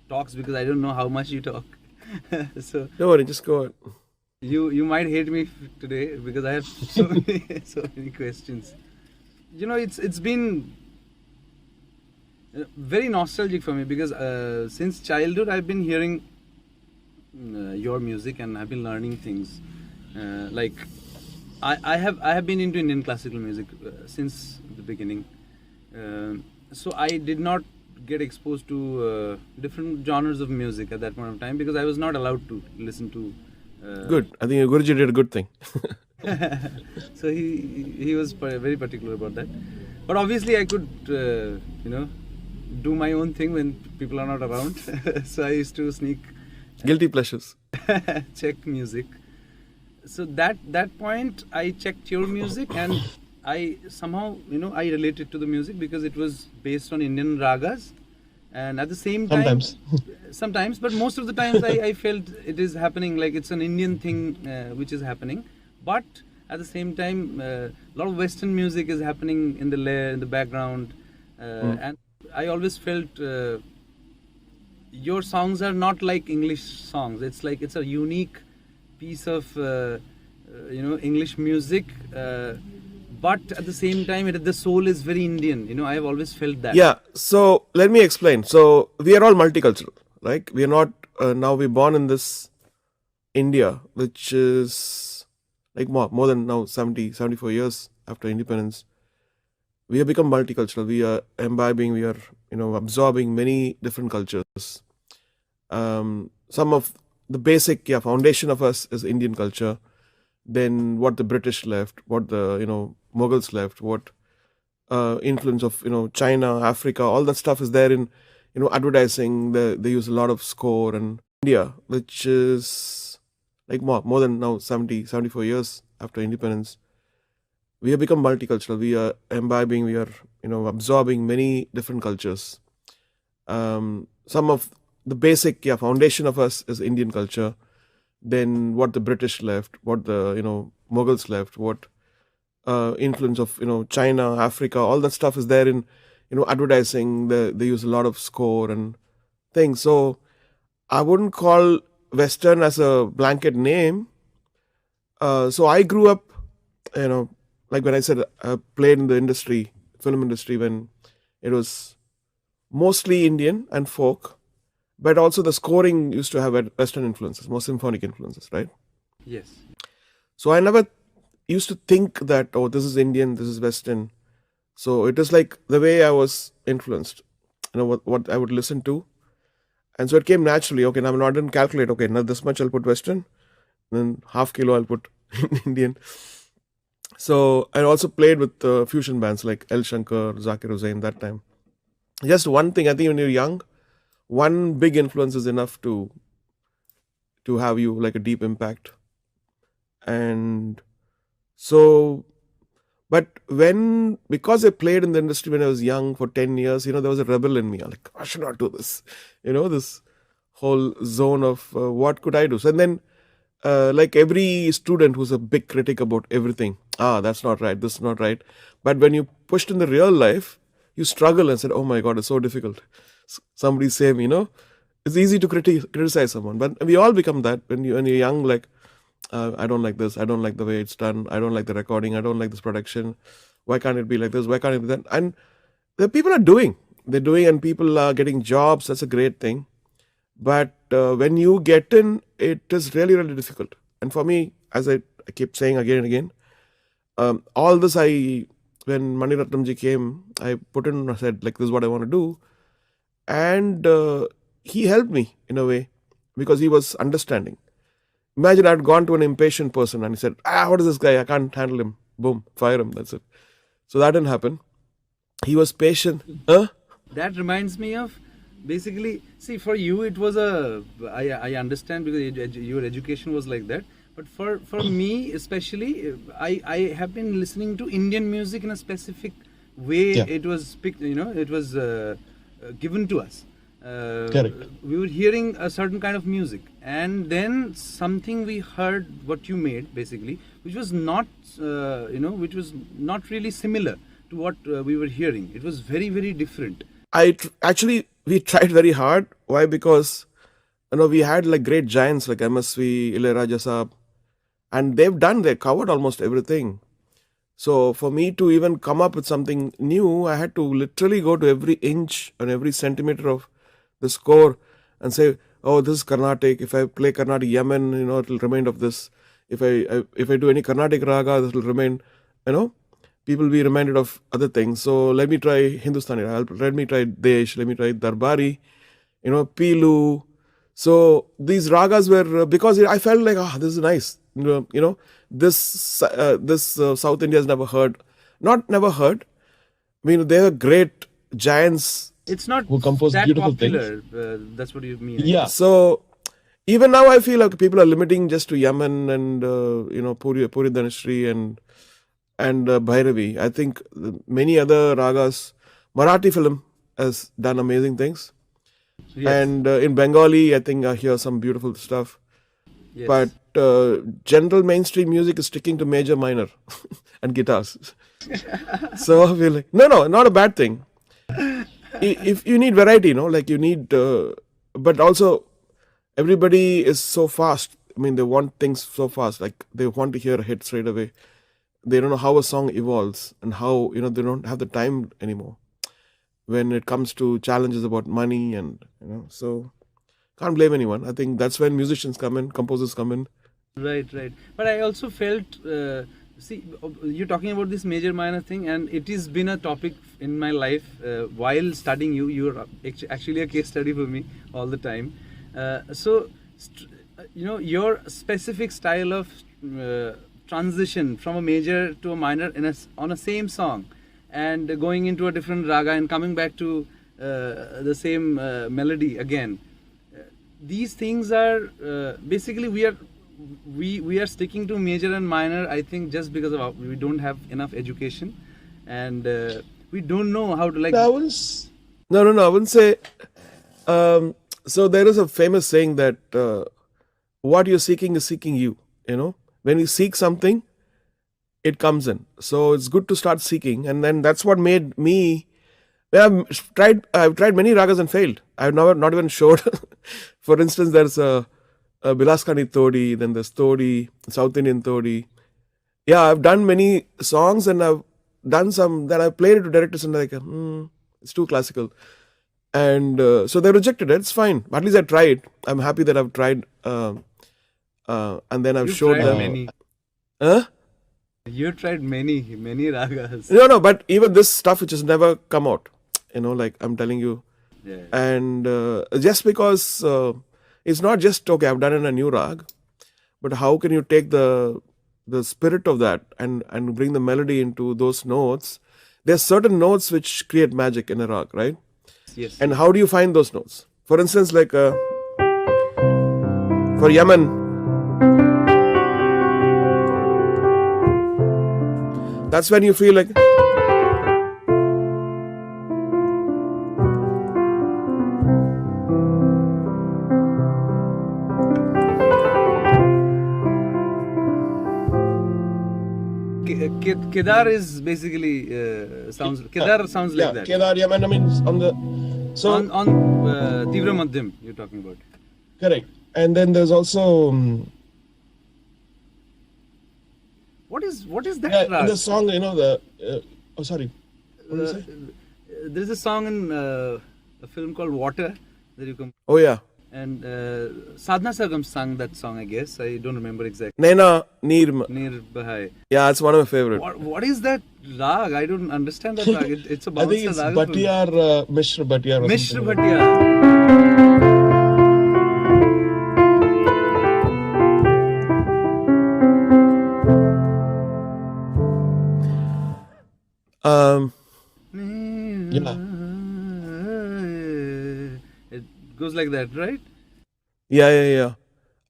talks because I don't know how much you talk. So Don't worry, just go on. you might hate me today because I have so many so many questions. It's been very nostalgic for me because since childhood I've been hearing your music and I've been learning things. Like I have been into Indian classical music since the beginning. So I did not get exposed to different genres of music at that point of time because I was not allowed to listen to. Good. I think Guruji did a good thing. So he was very particular about that. But obviously I could do my own thing when people are not around. So I used to sneak Guilty pleasures. check music. So that point I checked your music and I somehow I related to the music because it was based on Indian ragas, and at the same time sometimes, but most of the times I felt it is happening like it's an Indian thing which is happening, but at the same time a lot of Western music is happening in the background, and I always felt your songs are not like English songs. It's like it's a unique piece of English music, but at the same time the soul is very Indian. I have always felt that. Yeah, so let me explain. So we are all multicultural, right? We are not, now we're born in this India, which is like more than now 74 years after independence. We have become multicultural. We are imbibing, we are, absorbing many different cultures. Some of the basic foundation of us is Indian culture. Then what the British left, what the Mughals left, what influence of China, Africa, all that stuff is there in advertising. They use a lot of score, and India, which is like more than now 74 years after independence. We have become multicultural. We are imbibing, we are absorbing many different cultures. Some of the basic foundation of us is Indian culture. Then what the British left, what the Mughals left, what influence of China, Africa, all that stuff is there in advertising. They use a lot of score and things. So I wouldn't call Western as a blanket name. So I grew up, like when I said, I played in the industry, film industry, when it was mostly Indian and folk, but also the scoring used to have Western influences, more symphonic influences, right? Yes. So I never used to think that, oh, this is Indian, this is Western. So it is like the way I was influenced, what I would listen to. And so it came naturally. Okay, now I didn't calculate, okay, now this much I'll put Western, then half kilo I'll put Indian. So I also played with fusion bands like El Shankar, Zakir Hussain that time. Just one thing, I think when you're young, one big influence is enough to have you like a deep impact. And so, but because I played in the industry when I was young for 10 years, there was a rebel in me. I'm like, I should not do this. This whole zone of what could I do? So, and then like every student who's a big critic about everything, that's not right, this is not right. But when you pushed in the real life, you struggle and said, oh my God, it's so difficult. Somebody say me, it's easy to criticize someone, but we all become that when you're young, like, I don't like this, I don't like the way it's done, I don't like the recording, I don't like this production, why can't it be like this, why can't it be that? And the people are doing, and people are getting jobs, that's a great thing. But when you get in, it is really, really difficult. And for me, as I keep saying again and again, all this when Mani Ratnamji came, I put in, I said, like, this is what I want to do. And he helped me in a way because he was understanding. Imagine I'd gone to an impatient person and he said, what is this guy? I can't handle him. Boom, fire him. That's it. So that didn't happen. He was patient. That reminds me of, basically, see, for you it was I understand because your education was like that. But for me especially, I have been listening to Indian music in a specific way. Yeah. It was picked, it was given to us. Correct. We were hearing a certain kind of music, and then something we heard what you made basically, which was not which was not really similar to what we were hearing. It was very, very different. I actually we tried very hard. Why? Because we had like great giants like MSV, Ilayaraja Saab, and they covered almost everything. So for me to even come up with something new, I had to literally go to every inch and every centimeter of the score and say, "Oh, this is Carnatic. If I play Carnatic Yemen, it will remain of this. If I do any Carnatic raga, this will remain. People will be reminded of other things. So let me try Hindustani. Let me try Desh. Let me try Darbari. Pilu. So these ragas were because I felt like, this is nice. This South India has never heard. Not never heard. I mean, they are great giants It's not who compose that beautiful things. popular. That's what you mean. I Yeah. guess. So even now, I feel like people are limiting just to Yaman and Puri Dhanashri and Bhairavi. I think many other ragas. Marathi film has done amazing things. Yes. And in Bengali, I think I hear some beautiful stuff. Yes. But general mainstream music is sticking to major, minor, and guitars. So I feel like, no, not a bad thing. If you need variety, like you need, but also everybody is so fast. I mean, they want things so fast. Like they want to hear a hit straight away. They don't know how a song evolves and how, they don't have the time anymore when it comes to challenges about money and, so can't blame anyone. I think that's when musicians come in, composers come in. Right. But I also felt, you're talking about this major minor thing, and it has been a topic in my life while studying you. You're actually a case study for me all the time. Your specific style of transition from a major to a minor on a same song, and going into a different raga and coming back to the same melody again. These things are basically we are sticking to major and minor. I think just because of we don't have enough education, and we don't know how to like. No, I wouldn't say. So there is a famous saying that what you're seeking is seeking you. When you seek something, it comes in. So it's good to start seeking, and then that's what made me. I've tried many ragas and failed. I've not even showed. For instance, there's a Bilaskani Todi, then there's Todi, South Indian Todi. Yeah, I've done many songs and I've done some that I've played it to directors and they're like, it's too classical. And so they rejected it. It's fine. At least I tried. I'm happy that I've tried. And then I've showed them. Many. Huh? You tried many ragas. No, but even this stuff which has never come out, like I'm telling you. Yeah. And just because it's not just, okay, I've done it in a new rag, but how can you take the spirit of that and bring the melody into those notes? There's certain notes which create magic in a rag, right? Yes. And how do you find those notes? For instance, like for Yemen, that's when you feel like. Kedar is basically sounds. Kedar sounds like that. Kedar, Yemen, I mean, on the. So on Tivra Madhyam, you're talking about. Correct. And then there's also. What is that? Yeah, in the song, sorry. What did you say? There's a song in a film called Water that you can. Oh yeah. And Sadhna Sargam sang that song, I guess. I don't remember exactly. Naina Neer Bahai. Yeah, it's one of my favorite. What is that rag? I don't understand that rag. It's a bouncer I think it's rag. Bhatiyar, Mishra Bhatiyar. Mishra Bhatiyar. Yeah. It goes like that, right? Yeah.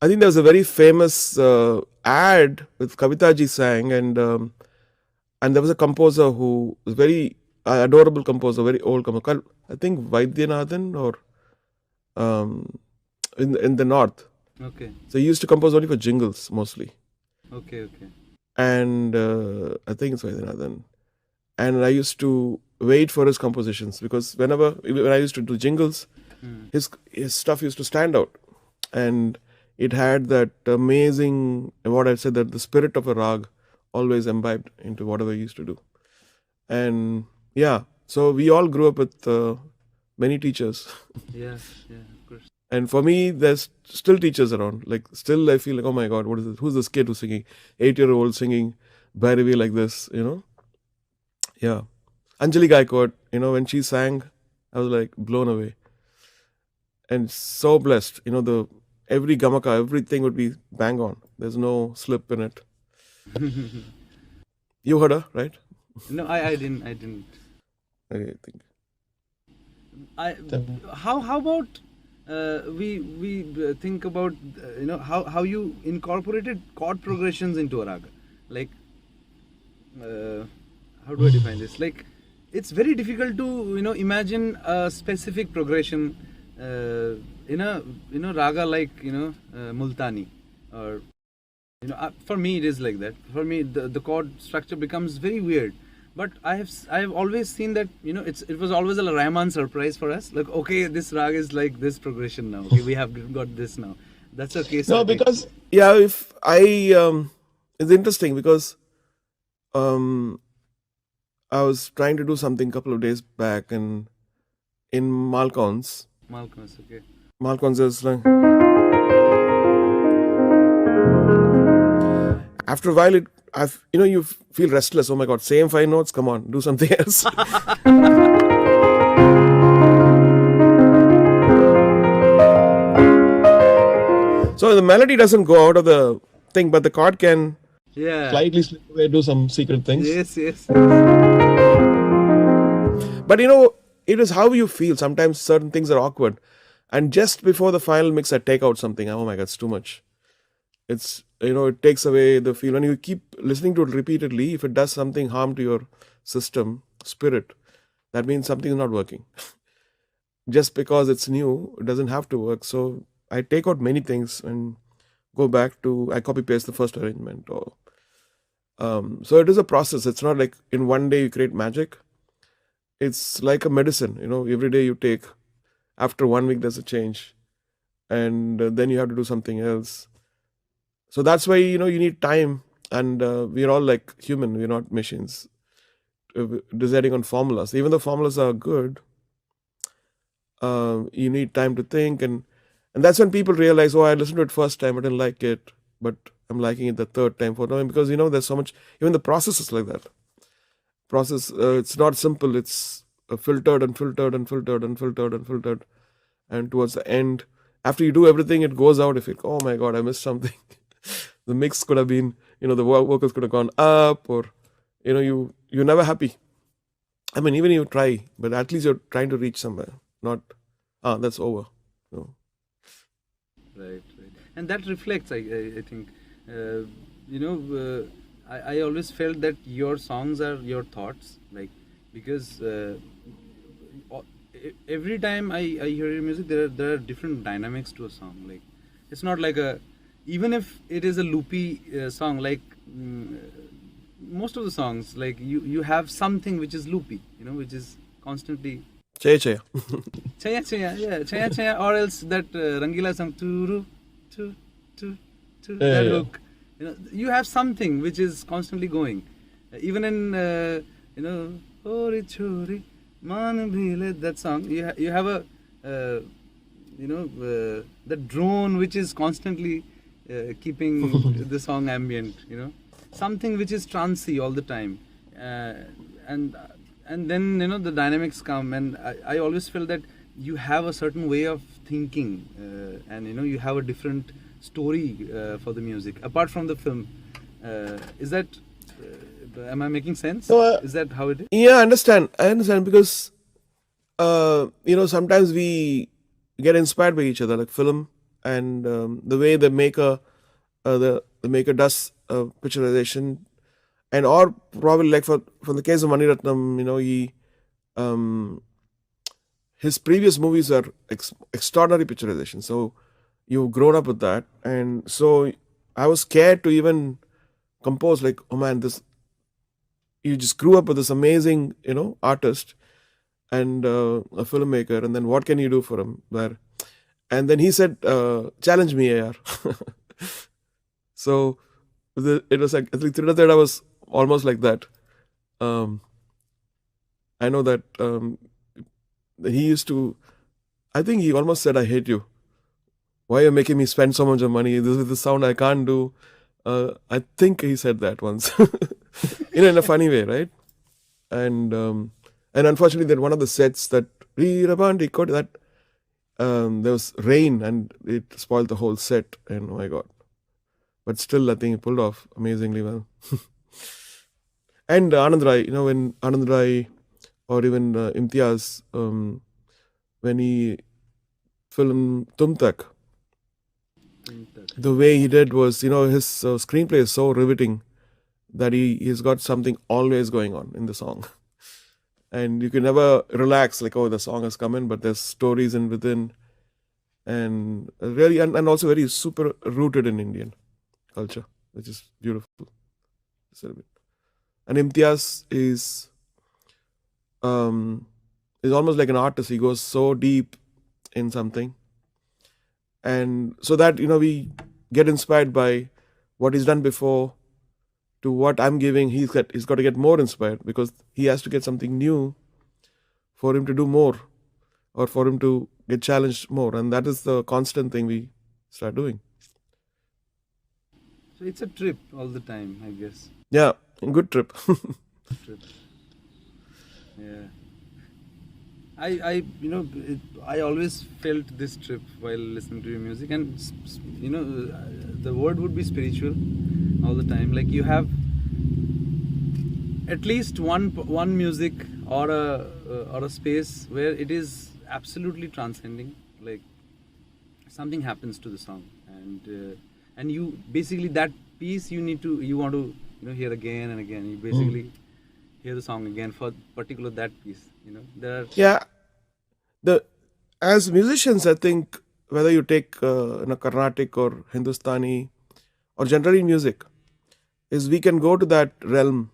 I think there was a very famous ad with Kavitaji sang, and there was a composer who was very adorable composer, very old composer. I think Vaidyanathan or in the north. Okay. So he used to compose only for jingles mostly. Okay. And I think it's Vaidyanathan. And I used to wait for his compositions, because when I used to do jingles, Hmm. his stuff used to stand out, and it had that amazing, what I said, that the spirit of a rag always imbibed into whatever he used to do. And yeah, so we all grew up with many teachers. Yeah, yeah, of course. And for me, there's still teachers around. Like, still I feel like, oh my God, what is this? Who's this kid who's singing? 8-year-old singing Bhairavi like this, Yeah. Anjali Gaikwad, when she sang, I was like blown away. And so blessed. The every gamaka, everything would be bang on. There's no slip in it. You heard her, right? No, I didn't. I think. I how about we think about how you incorporated chord progressions into a raga, like how do I define this? Like, it's very difficult to imagine a specific progression in a raga like Multani, or for me it is like that. For me, the chord structure becomes very weird. But I have always seen that it was always a Rahman surprise for us. Like, okay, this rag is like this progression now. Okay, we have got this now. That's a case. No, because if it's interesting because I was trying to do something a couple of days back, and in Malcons Okay. is like, after a while you feel restless. Oh my God, same 5 notes. Come on, do something else. So the melody doesn't go out of the thing, but the chord can slightly slip away, do some secret things. Yes. But it is how you feel. Sometimes certain things are awkward, and just before the final mix, I take out something. Oh my God, it's too much. It's it takes away the feel. When you keep listening to it repeatedly, if it does something harm to your system, spirit, that means something is not working. Just because it's new, it doesn't have to work. So I take out many things and go back to, I copy paste the first arrangement. Or so it is a process. It's not like in one day you create magic. It's like a medicine. Every day you take. After 1 week, there's a change, and then you have to do something else. So that's why you need time, and we're all like human. We're not machines deciding on formulas. Even though formulas are good, you need time to think, and that's when people realize, oh, I listened to it first time, I didn't like it, but I'm liking it the third time, fourth time, because there's so much. Even the process is like that. Process, it's not simple. It's filtered and filtered and filtered and filtered and filtered, and towards the end, after you do everything, it goes out. If you think, oh my God, I missed something. The mix could have been, the vocals could have gone up, or you're never happy. I mean, even you try, but at least you're trying to reach somewhere. Not, that's over. Right. And that reflects, I think, I always felt that your songs are your thoughts, like, because every time I hear your music, there are different dynamics to a song. Like, it's not like even if it is a loopy song, like most of the songs, like you have something which is loopy, which is constantly Chaya Chaya. Chaya Chaya, or else that Rangila song, that hook. You have something which is constantly going. Even in Hori Chori Man Bhile, that song, you have a the drone which is constantly keeping the song ambient. Something which is trancey all the time, and then the dynamics come, and I always feel that you have a certain way of thinking, and you have a different story for the music apart from the film. Is that am I making sense? No, is that how it is? Yeah, I understand because sometimes we get inspired by each other, like film, and the way the maker does picturization, and or probably like for the case of Mani Ratnam, he his previous movies are extraordinary picturization. So you've grown up with that, and so I was scared to even compose, like, oh man, this, you just grew up with this amazing, artist and a filmmaker, and then what can you do for him? And then he said, challenge me, AR. So it was like, I think Trinidad I was almost like that. Um, I know that he used to, I think he almost said, I hate you. Why are you making me spend so much of money? This is the sound I can't do. I think he said that once, in a funny way, right? And unfortunately, that one of the sets that that there was rain and it spoiled the whole set. And oh my god! But still, I think he pulled off amazingly well. And Anand Rai, when Anand Rai or even Imtiaz, when he filmed Tum Tak, the way he did was, his screenplay is so riveting that he's got something always going on in the song. And you can never relax, like, oh, the song has come in, but there's stories in within. And really, and also very super rooted in Indian culture, which is beautiful. And Imtiaz is almost like an artist. He goes so deep in something. And so that, we get inspired by what he's done before to what I'm giving. He's got to get more inspired because he has to get something new for him to do more or for him to get challenged more. And that is the constant thing we start doing. So it's a trip all the time, I guess. Yeah, a good trip. Trip. Yeah. I always felt this trip while listening to your music, and the word would be spiritual all the time. Like you have at least one music or a space where it is absolutely transcending. Like something happens to the song, and you basically that piece you want to hear again and again. You basically hear the song again for particular that piece. Yeah, as musicians, I think whether you take Carnatic or Hindustani or generally music, is we can go to that realm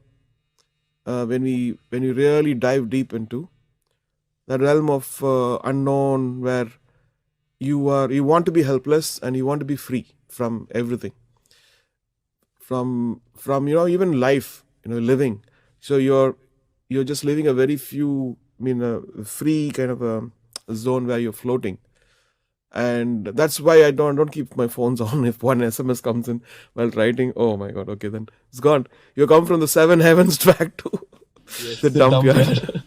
when you really dive deep into that realm of unknown, where you want to be helpless and you want to be free from everything, from even life, living. So you're just living a very few, a free kind of a zone where you're floating. And that's why I don't keep my phones on. If one SMS comes in while writing, oh my god, okay, then it's gone. You come from the seven heavens back to the dump yard.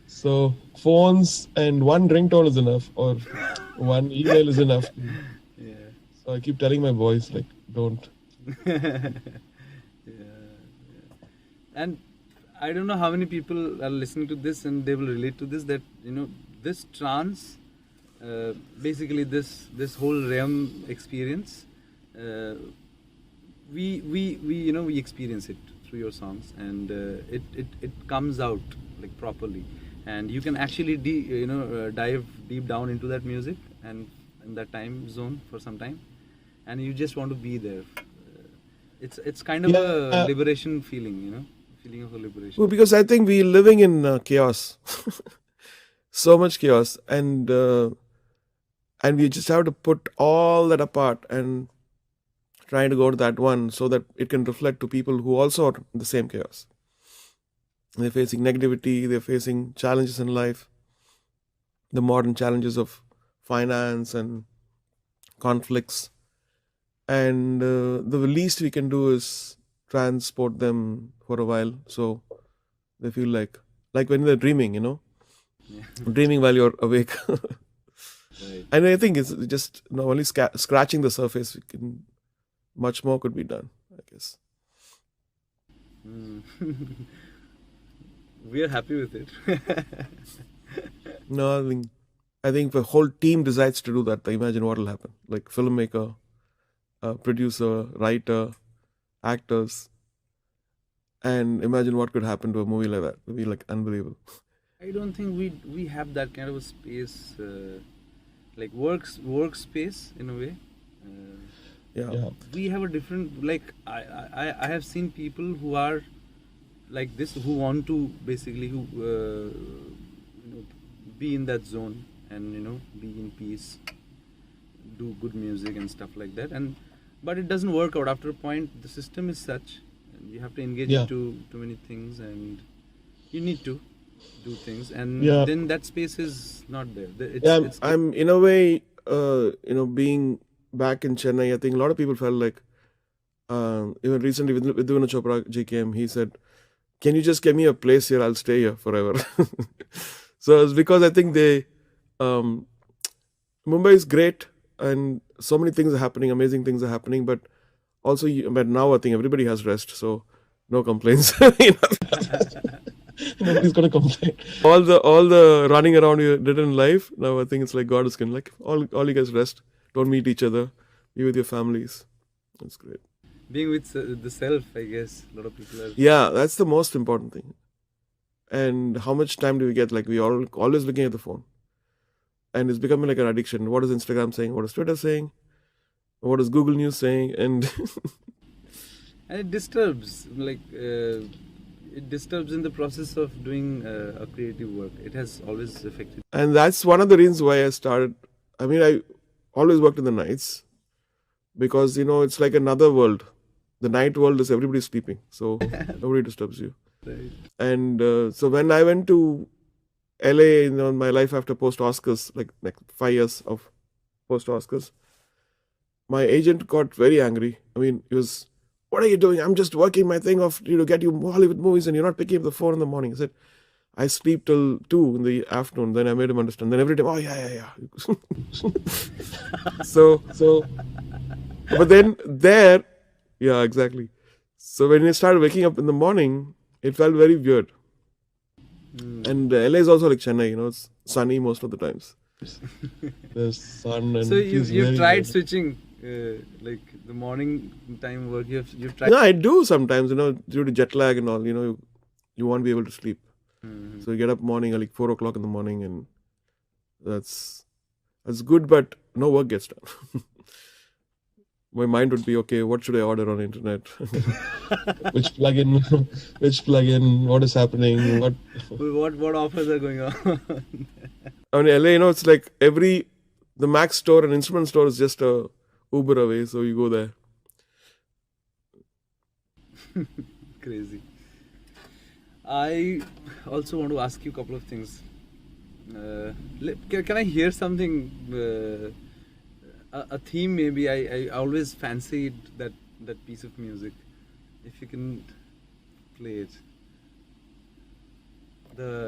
So phones and one ringtone is enough, or one email is enough. Yeah. So I keep telling my boys, like, don't. Yeah. And I don't know how many people are listening to this and they will relate to this, that this trance, basically this whole realm experience, we experience it through your songs, and it comes out like properly, and you can actually dive deep down into that music and in that time zone for some time, and you just want to be there. It's kind of a liberation feeling, feeling of a liberation. Well, because I think we're living in chaos, so much chaos, and we just have to put all that apart and try to go to that one so that it can reflect to people who also are in the same chaos. They're facing negativity, they're facing challenges in life, the modern challenges of finance and conflicts. And the least we can do is transport them for a while, so they feel like when they're dreaming, dreaming while you're awake. Right. And I think it's just only scratching the surface. Much more could be done, I guess. We are happy with it. No, I think if a whole team decides to do that, imagine what will happen. Like filmmaker, producer, writer, actors, and imagine what could happen to a movie like that. It would be like unbelievable. I don't think we have that kind of a space, like workspace in a way. Yeah. We have a different, like I have seen people who are like this who want to basically be in that zone and be in peace, do good music and stuff like that. And but it doesn't work out after a point. The system is such, and you have to engage into too many things, and you need to do things, and then that space is not there. I'm in a way, being back in Chennai, I think a lot of people felt like, even recently with Vidhuna Chopra ji came, he said, can you just give me a place here? I'll stay here forever. So it's because I think Mumbai is great and so many things are happening, amazing things are happening, but also, but now I think everybody has rest, so no complaints. Nobody's gonna complain. All the running around you did in life, now I think it's like God is going, like, all you guys rest, don't meet each other, be with your families. That's great. Being with the self, I guess, a lot of people are... Yeah, that's the most important thing. And how much time do we get? Like, we are always looking at the phone. And it's becoming like an addiction. What is Instagram saying? What is Twitter saying? What is Google News saying? And and it disturbs, it disturbs in the process of doing a creative work. It has always affected. And that's one of the reasons why I started. I mean, I always worked in the nights because, it's like another world. The night world is everybody sleeping, so nobody disturbs you. Right. And so when I went to LA, in my life after post-Oscars, like 5 years of post-Oscars, my agent got very angry. I mean, he was, what are you doing? I'm just working my thing off, get you Hollywood movies and you're not picking up the phone in the morning. I said, I sleep till 2 in the afternoon. Then I made him understand. Then every time, oh, yeah. So, but then there, yeah, exactly. So when I started waking up in the morning, it felt very weird. And LA is also like Chennai, it's sunny most of the times. There's sun and so you've tried switching, like the morning time work. You've tried. No, I do sometimes. Due to jet lag and all. You won't be able to sleep. Mm-hmm. So you get up morning at like 4 o'clock in the morning, and that's good, but no work gets done. My mind would be, okay, what should I order on the internet? Which plugin? What is happening? What offers are going on? I mean, LA, it's like the Mac store and instrument store is just a Uber away, so you go there. Crazy. I also want to ask you a couple of things. Can I hear something? A theme maybe. I always fancied that piece of music. If you can play it.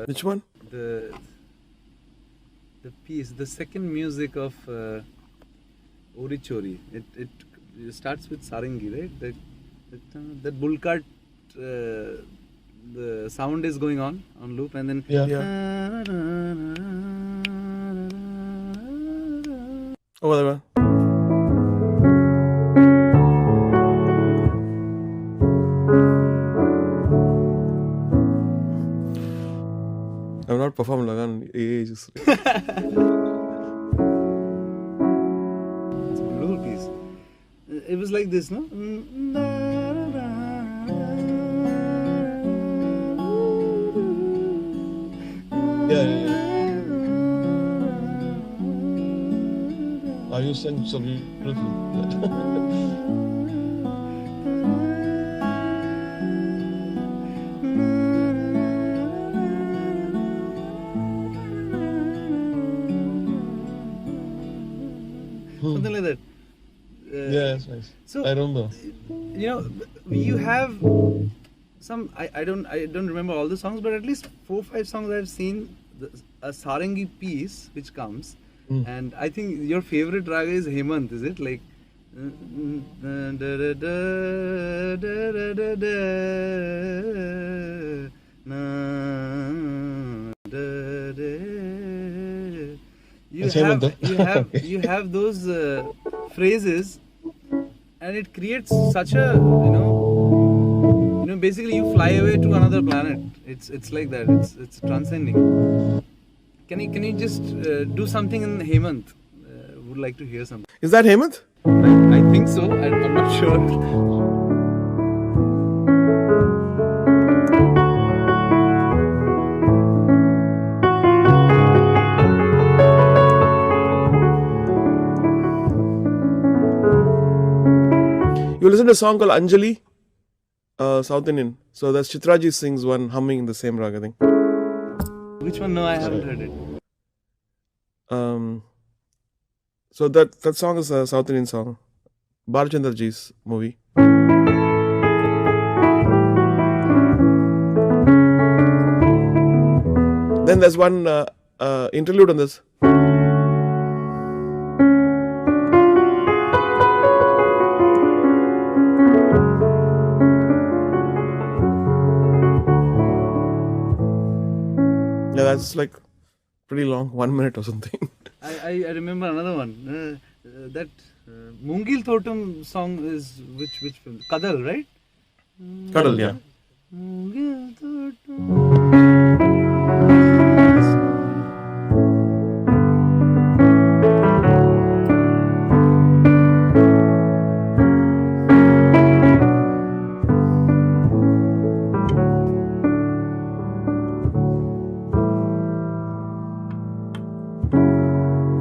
Which one? The piece, the second music of Orichori. It starts with Sarangi, right? That bull cart. The sound is going on loop, and then Oh, whatever. I've not performed Lagan in ages. It's a beautiful piece. It was like this, no? Yeah. You sang so beautifully. Something like that. Yeah, that's nice. So I remember. You have some. I don't remember all the songs, but at least 4 or 5 songs I've seen. A Sarangi piece which comes, and I think your favorite raga is Hemant, is it? Like. You have those phrases, and it creates such a basically you fly away to another planet. It's like that. It's transcending. Can you just do something in Hemant? Would like to hear something. Is that Hemant? I think so. I'm not sure. You listen to a song called Anjali, South Indian. So that's Chitraji sings one humming in the same rag, I think. Which one? No, I haven't heard it. So that song is a South Indian song. Bhalachandra Ji's movie. Then there's one interlude on this. Yeah, that's like pretty long, 1 minute or something. I remember another one. That Mungil Thotam song is which film? Kadal, right? Cuddle, yeah. Mungil Thotam.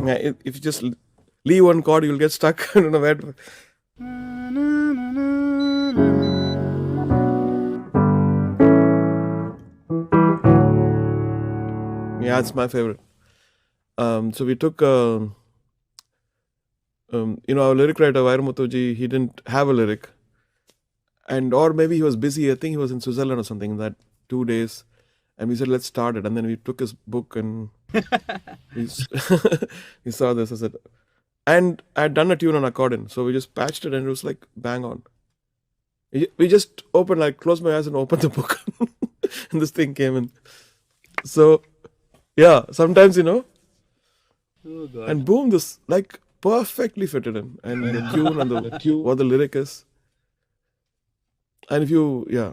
Yeah, if you just leave one chord, you'll get stuck. I don't know where. Yeah, it's my favorite. So we took, our lyric writer, Vairamutuji, he didn't have a lyric. Or maybe he was busy. I think he was in Switzerland or something that 2 days. And we said, let's start it. And then we took his book and we saw this. I said, and I had done a tune on accordion. So we just patched it and it was like bang on. We just closed my eyes and opened the book. And this thing came in. So, yeah, sometimes, Oh God. and boom, this like perfectly fitted in. And the tune and the cue, what the lyric is. And if you, yeah.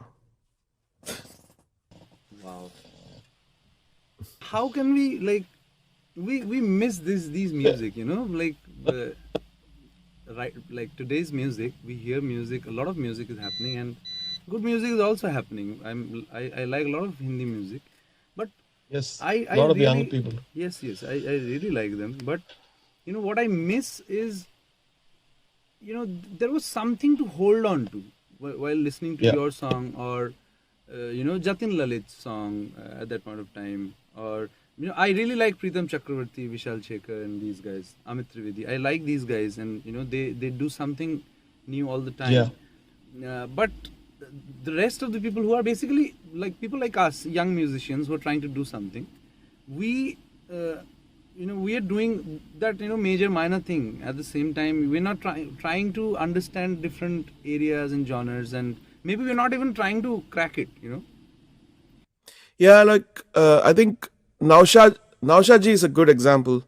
Wow. How can we we miss these music, right, like today's music, we hear music, a lot of music is happening and good music is also happening. I like a lot of Hindi music, but Yes. I A lot of young really- people. Yes, I really like them. But what I miss is, there was something to hold on to while listening to Yeah. your song or, Jatin Lalit's song at that point of time. Or, I really like Preetam Chakravarti, Vishal Shekhar and these guys, Amit Trivedi. I like these guys and, they do something new all the time. Yeah. But the rest of the people who are basically like people like us, young musicians who are trying to do something, we we are doing that major minor thing at the same time. We're not trying to understand different areas and genres, and maybe we're not even trying to crack it. Yeah, I think Naushad ji is a good example.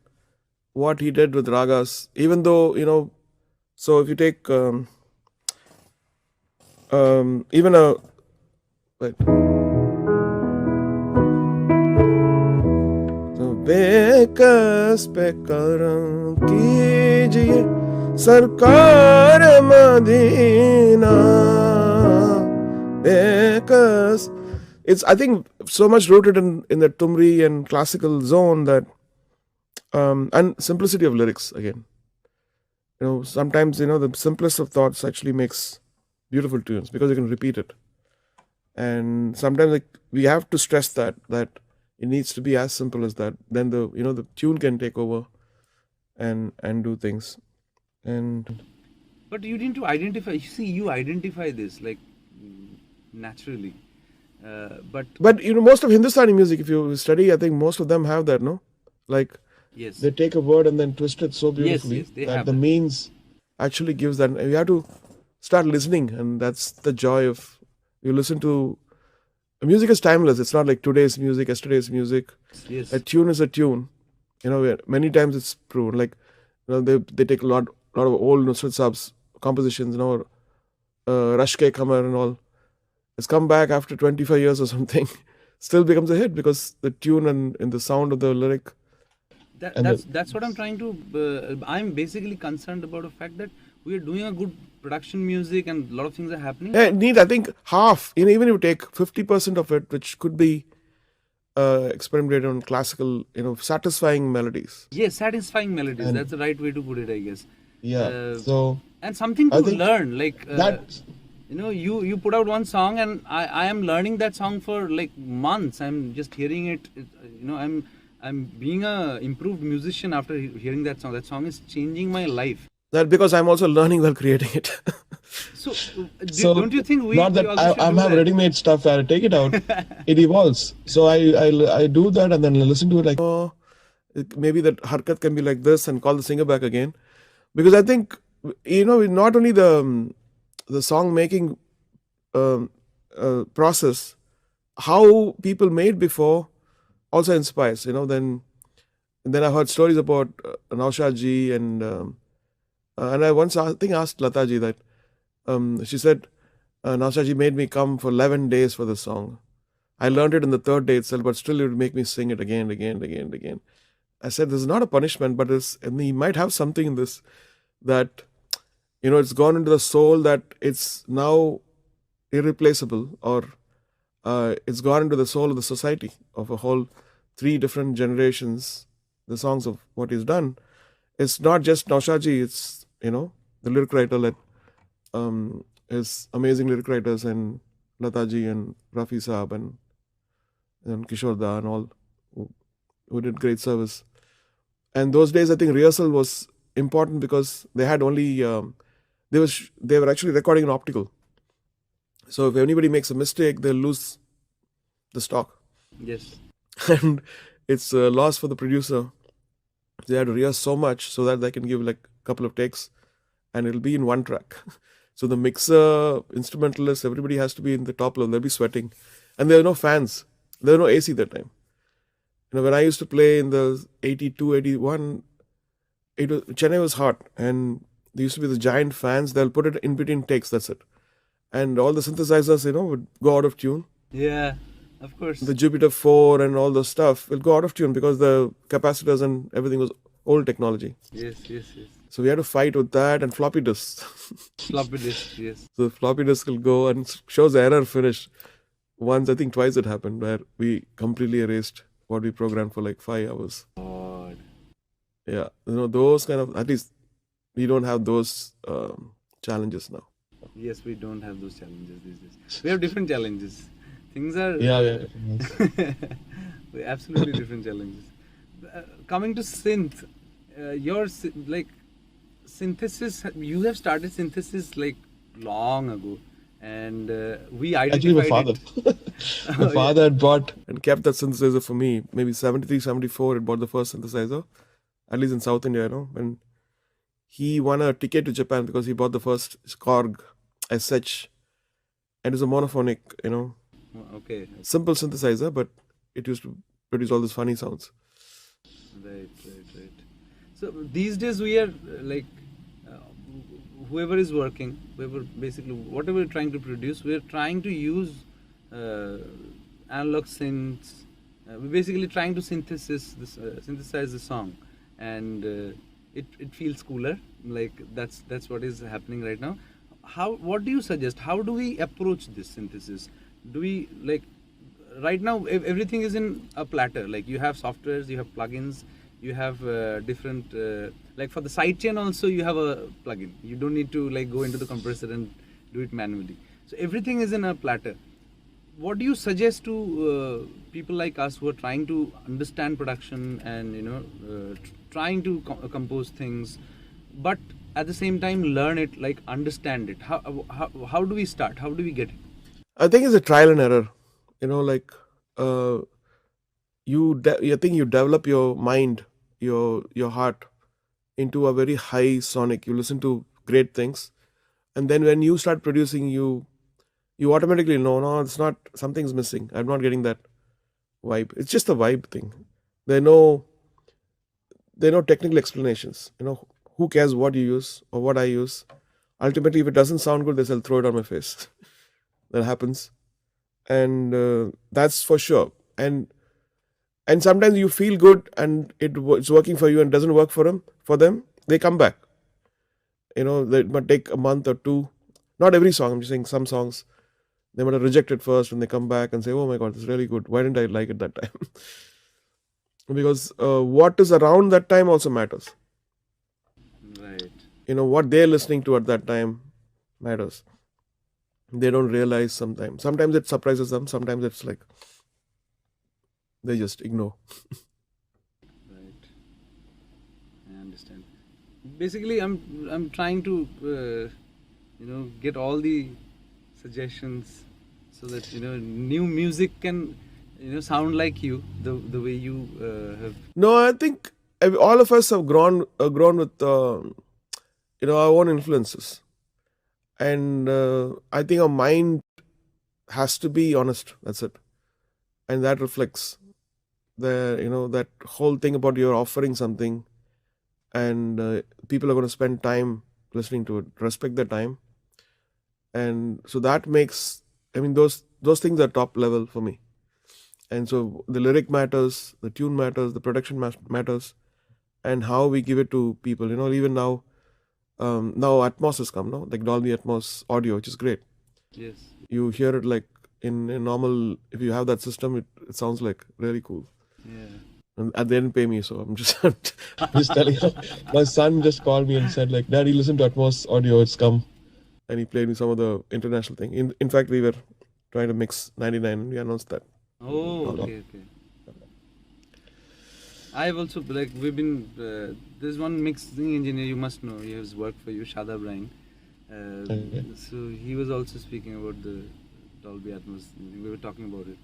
What he did with ragas, even though so if you take even a wait. So बेकस पे करम कीजिए सरकार Medina बेकस. It's, I think, so much rooted in the Tumri and classical zone that and simplicity of lyrics again. Sometimes the simplest of thoughts actually makes beautiful tunes because you can repeat it. And sometimes we have to stress that it needs to be as simple as that. Then the tune can take over and do things. And But you need to identify. You see, you identify this naturally. But most of Hindustani music, if you study, I think most of them have that, no? yes, They take a word and then twist it so beautifully yes, they that have the that. means. Actually gives that. You have to start listening, and that's the joy of you listen to. Music is timeless. It's not like today's music, yesterday's music. Yes. A tune is a tune. Many times it's proven. They take a lot of old Nusrat Saab's compositions. Rush Ke Kamar and all. It's come back after 25 years or something. Still becomes a hit because the tune and the sound of the lyric. That's what I'm trying to. I'm basically concerned about the fact that we are doing a good production music and a lot of things are happening. I think half. Even if you take 50% of it, which could be experimented on classical, satisfying melodies. Yes, satisfying melodies. And- That's the right way to put it, I guess. Yeah. uh, So and something I to think learn. Like that, you put out one song, and I am learning that song for like months. I'm just hearing it. I'm being a improved musician after hearing that song. That song is changing my life. That because I'm also learning while creating it. So so don't you think not we that also should I'm do have that? ready-made stuff where I take it out, it evolves. So I do that and then listen to it like, Oh, maybe that harkat can be like this and call the singer back again. Because I think, not only the song making um, process, how people made before also inspires. Then I heard stories about Naushad ji and I once I think asked Lata ji that she said Naushad ji made me come for 11 days for the song. I learned it in the third day itself, but still it would make me sing it again, again, again, again. I said, this is not a punishment, but he might have something in this that, it's gone into the soul that it's now irreplaceable, or it's gone into the soul of the society of a whole 3 different generations. The songs of what he's done. It's not just Naushaji, it's, the lyric writer that is amazing lyric writers and Lataji and Rafi Saab and Kishore Da and all who did great service. And those days, I think rehearsal was important because they had only they were actually recording an optical. So if anybody makes a mistake, they'll lose the stock, Yes. and it's a loss for the producer. They had to rehearse so much so that they can give like a couple of takes, and it'll be in one track. So the mixer, instrumentalist, everybody has to be in the top level. They'll be sweating, and there are no fans. There are no AC that time. When I used to play in the 82, 81, Chennai was hot, and there used to be the giant fans. They'll put it in between takes, that's it. And all the synthesizers, would go out of tune. Yeah, of course. The Jupiter 4 and all the stuff will go out of tune because the capacitors and everything was old technology. Yes. So we had to fight with that and floppy disks. Floppy disk, yes. So floppy disk will go and shows the error finish. Once, I think twice it happened, where we completely erased what we programmed for like 5 hours. God. Yeah, those kind of, at least we don't have those challenges now. Yes, we don't have those challenges these days. We have different challenges. Things are yeah. we absolutely different challenges. Coming to synth, your synthesis. You have started synthesis like long ago, and we Actually, my identified father. it. My father had bought. And kept that synthesizer for me. Maybe 73, 74, it bought the first synthesizer, at least in South India, when he won a ticket to Japan because he bought the first Korg SH, and it was a monophonic, Okay. simple synthesizer, but it used to produce all these funny sounds. Right. So these days we are whoever is working, basically whatever we're trying to produce, we're trying to use analog synths. We're basically trying to synthesize the song, and it feels cooler. Like that's what is happening right now. What do you suggest? How do we approach this synthesis? Do we right now everything is in a platter? Like you have softwares, you have plugins, you have different like for the sidechain also you have a plugin. You don't need to go into the compressor and do it manually. So everything is in a platter. What do you suggest to people like us who are trying to understand production and trying to compose things, but at the same time learn it, understand it? How do we start? How do we get it? I think it's a trial and error. I think you develop your mind, your heart into a very high sonic. You listen to great things, and then when you start producing, you automatically know, no, it's not, something's missing. I'm not getting that vibe. It's just a vibe thing. There are no technical explanations. Who cares what you use or what I use? Ultimately, if it doesn't sound good, they'll throw it on my face. That happens, and that's for sure. And sometimes you feel good and it's working for you and doesn't work for them. They come back. They might take a month or two. Not every song. I'm just saying some songs they might have rejected first, and they come back and say, "Oh my God, it's really good. Why didn't I like it that time?" Because what is around that time also matters. Right. what they're listening to at that time matters. They don't realize sometimes. Sometimes it surprises them. Sometimes it's like they just ignore. Right. I understand. Basically, I'm trying to get all the suggestions so that new music can sound like you, the way you have. No, I think all of us have grown with our own influences, and I think our mind has to be honest. That's it, and that reflects that whole thing about you're offering something, and people are going to spend time listening to it. Respect their time, and so that makes. I mean, those things are top level for me. And so the lyric matters, the tune matters, the production matters, and how we give it to people. Even now, now Atmos has come, no? Like Dolby Atmos audio, which is great. Yes. You hear it like in normal, if you have that system, it sounds like really cool. Yeah. And they didn't pay me, so I'm just... Just telling you, my son just called me and said, like, Daddy, listen to Atmos audio, it's come. And he played me some of the international thing. In fact, we were trying to mix 99 and we announced that. Oh, okay. I've also, like, we've been, there's one mixing engineer you must know, he has worked for you, Shadab Rang. Okay. So he was also speaking about the Dolby Atmos, we were talking about it.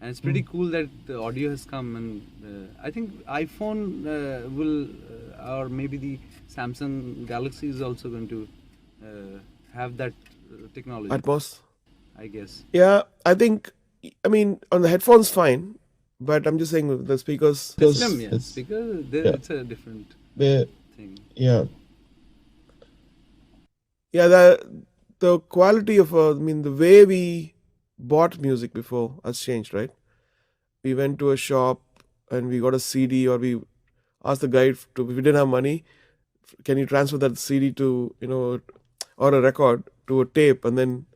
And it's pretty cool that the audio has come, and I think iPhone will, or maybe the Samsung Galaxy is also going to have that technology. Atmos? I guess. Yeah, I mean, on the headphones, fine. But I'm just saying with the speakers. System, yeah. Speaker, it's a different thing. Yeah. Yeah, the quality of, the way we bought music before has changed, right? We went to a shop and we got a CD, or we asked the guy if we didn't have money, can you transfer that CD to, or a record to a tape, and then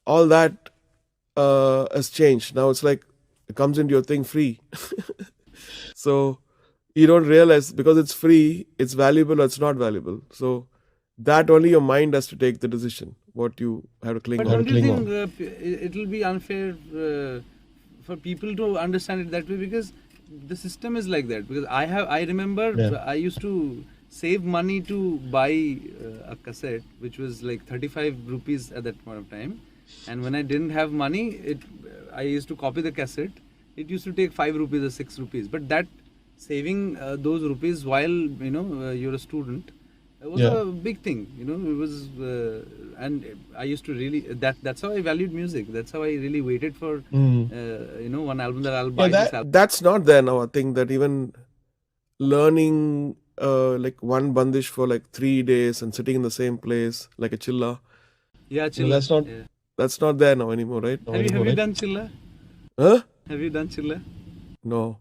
all that has changed. Now it's like it comes into your thing free. So you don't realize because it's free, it's valuable or it's not valuable. So that only your mind has to take the decision what you have to cling But on. don't you think it will be unfair for people to understand it that way, because the system is like that? Because I remember I used to save money to buy a cassette which was like 35 rupees at that point of time, and when I didn't have money, I used to copy the cassette. It used to take 5 rupees or 6 rupees, but that saving those rupees while you're a student was a big thing. It was and I used to really that's how I valued music. That's how I really waited for one album that I'll buy. This album. That's not there now. I think that even learning like one bandish for like 3 days and sitting in the same place like a chilla. Yeah, chilla. That's not there now anymore, right? Have you done chilla? Huh? Have you done chilla? No.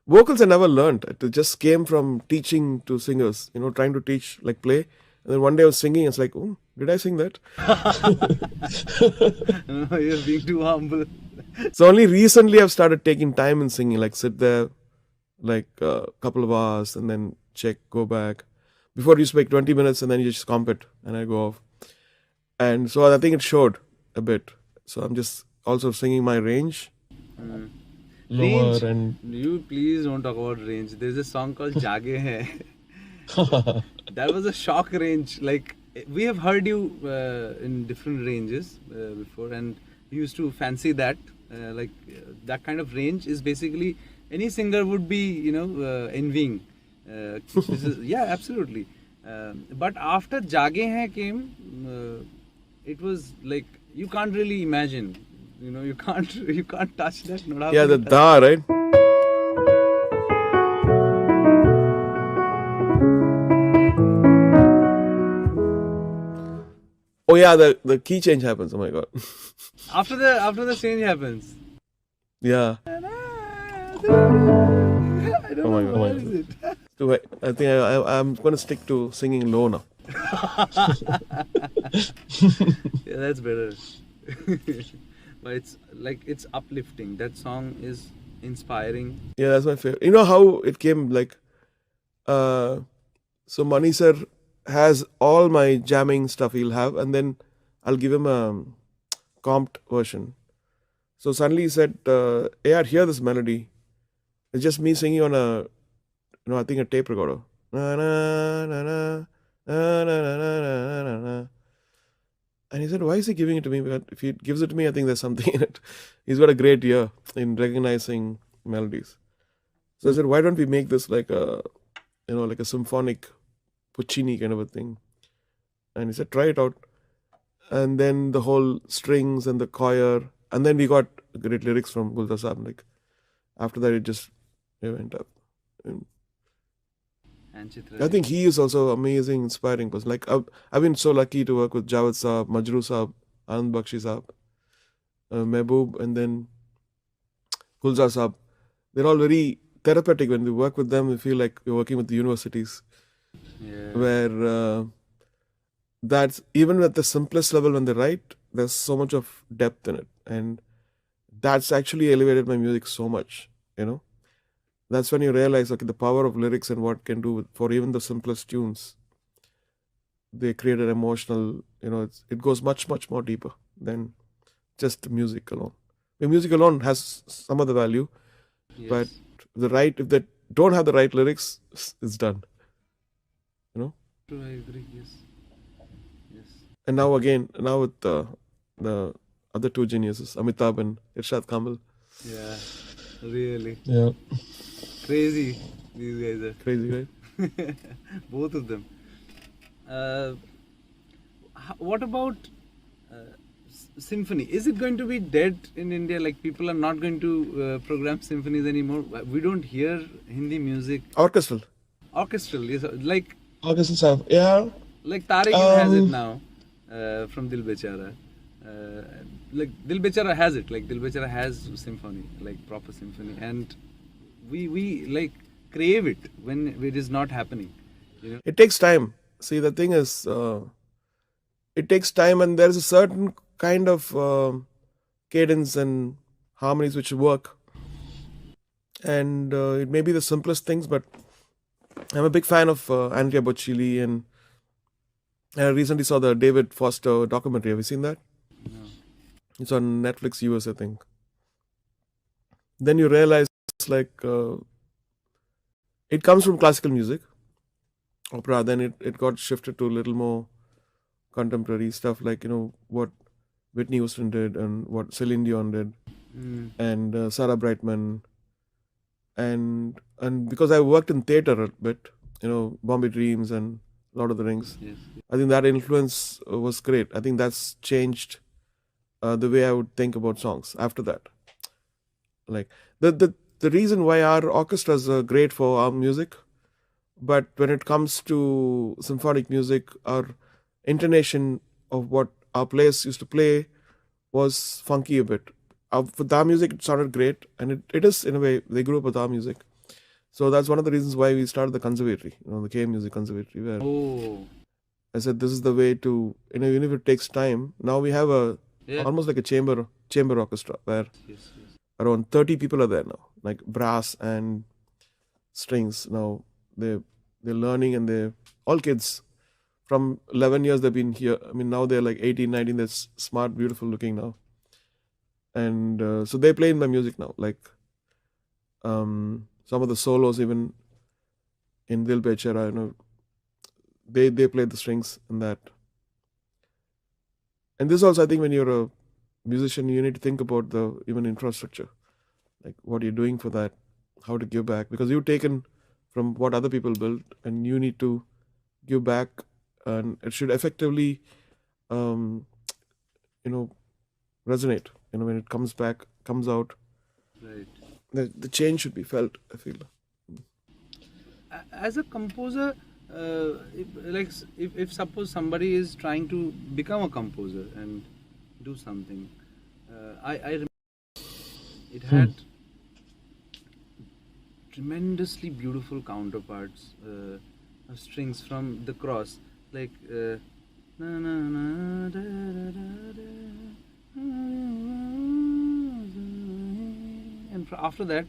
Vocals I never learned. It just came from teaching to singers, trying to teach, like play. And then one day I was singing, it's like, oh, did I sing that? No, you're being too humble. So only recently I've started taking time in singing, like sit there like a couple of hours and then check, go back. Before you speak 20 minutes and then you just comp it and I go off. And so I think it showed a bit. So I'm just also singing my range. Lower Range. and You please don't talk about range. There's a song called Jage Hai. That was a shock range. Like, we have heard you in different ranges before, and we used to fancy that. That kind of range is basically any singer would be, envying. Yeah, absolutely. But after Jage Hai came, it was like you can't really imagine. You can't touch that. Yeah, the da, right? Oh yeah, the key change happens. Oh my god. After the change happens. Yeah. I don't Oh my know God. what is it. So I think I'm going to stick to singing low now. Yeah, that's better. But it's uplifting. That song is inspiring. Yeah, that's my favorite. You know how it came, like, so Mani sir has all my jamming stuff he'll have, and then I'll give him a comped version. So suddenly he said, "AR, hear this melody. It's just me singing on a, I think a tape recorder. Na, na, na, na, na, na, na, na, na, na." And he said, "Why is he giving it to me? Because if he gives it to me, I think there's something in it." He's got a great ear in recognizing melodies. So I said, "Why don't we make this like a, like a symphonic Puccini kind of a thing?" And he said, "Try it out." And then the whole strings and the choir, and then we got great lyrics from Gulzar Saab. Like after that, it went up. And And I Chitra. think he is also amazing, inspiring person. Like I've been so lucky to work with Javed Saab, Majroo Saab, Anand Bakshi Saab, Mehboob, and then Gulzar Saab. They're all very therapeutic. When we work with them, we feel like we're working with the universities, Yeah. where that's even at the simplest level when they write, there's so much of depth in it, and that's actually elevated my music so much. That's when you realize, okay, the power of lyrics and what can do for even the simplest tunes. They create an emotional, it goes much, much more deeper than just music alone. The music alone has some of the value, Yes. but if they don't have the right lyrics, it's done. True, I agree. Yes. Yes. And now with the other two geniuses, Amitabh and Irshad Kamal, Yeah. Really. Yeah. Crazy. These guys are. crazy, right? Both of them. What about symphony? Is it going to be dead in India? Like people are not going to program symphonies anymore. We don't hear Hindi music. Orchestral. Orchestral, yes, like Orchestral stuff. Yeah. Tariq has it now from Dil Bechara. Like Dil Bechara has it. Like Dil Bechara has symphony, like proper symphony, and we like crave it when it is not happening. It takes time. See, the thing is, it takes time, and there's a certain kind of cadence and harmonies which work. And it may be the simplest things, but I'm a big fan of Andrea Bocelli, and I recently saw the David Foster documentary. Have you seen that? No. It's on Netflix US, I think. Then you realize, like, it comes from classical music, opera. Then it got shifted to a little more contemporary stuff, like what Whitney Houston did and what Celine Dion did, and Sarah Brightman, and because I worked in theater a bit, Bombay Dreams and Lord of the Rings. Yes. I think that influence was great. I think that's changed the way I would think about songs after that. Like the reason why our orchestras are great for our music, but when it comes to symphonic music, our intonation of what our players used to play was funky a bit. For our music, it sounded great, and it is, in a way, they grew up with our music. So that's one of the reasons why we started the conservatory, the K Music Conservatory, where Oh. I said this is the way to, even if it takes time. Now we have almost like a chamber orchestra where Yes. around 30 people are there now, like brass and strings. Now they're learning, and they're all kids. From 11 years they've been here. I mean, now they're like 18, 19. They're smart, beautiful looking now. And so they play in my music now. Like some of the solos, even in Dil Bechara, they play the strings in that. And this also, I think, when you're a musician, you need to think about the even infrastructure, like what you're doing for that, how to give back, because you've taken from what other people built, and you need to give back, and it should effectively, resonate. When it comes out, Right. the change should be felt, I feel. As a composer, if suppose somebody is trying to become a composer and do something, I remember it had tremendously beautiful counterparts of strings from the cross, like na, na, na, da, da, da, da, and after that,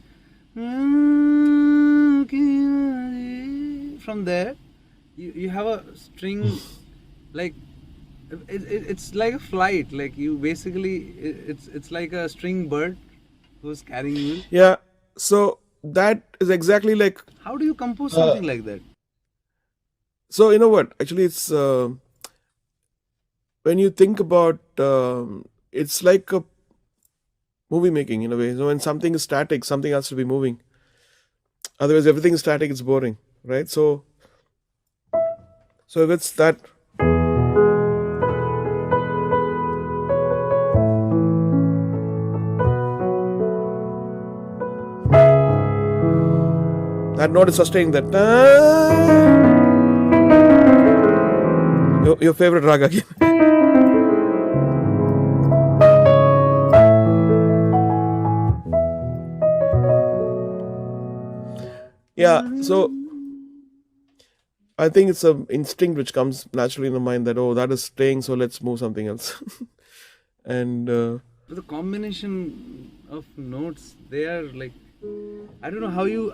from there you have a string, like it's like a flight. Like you basically, it's like a string bird who's carrying you. Yeah. So that is exactly like, How do you compose Uh, something like that? so you know what? Actually, it's when you think about, it's like a movie making in a way. So when something is static, something has to be moving. Otherwise, everything is static. It's boring, right? So if it's that, that note is sustaining that. Your favorite raga again. Yeah. So I think it's an instinct which comes naturally in the mind that, oh, that is staying, so let's move something else. And The combination of notes, they are like, I don't know how you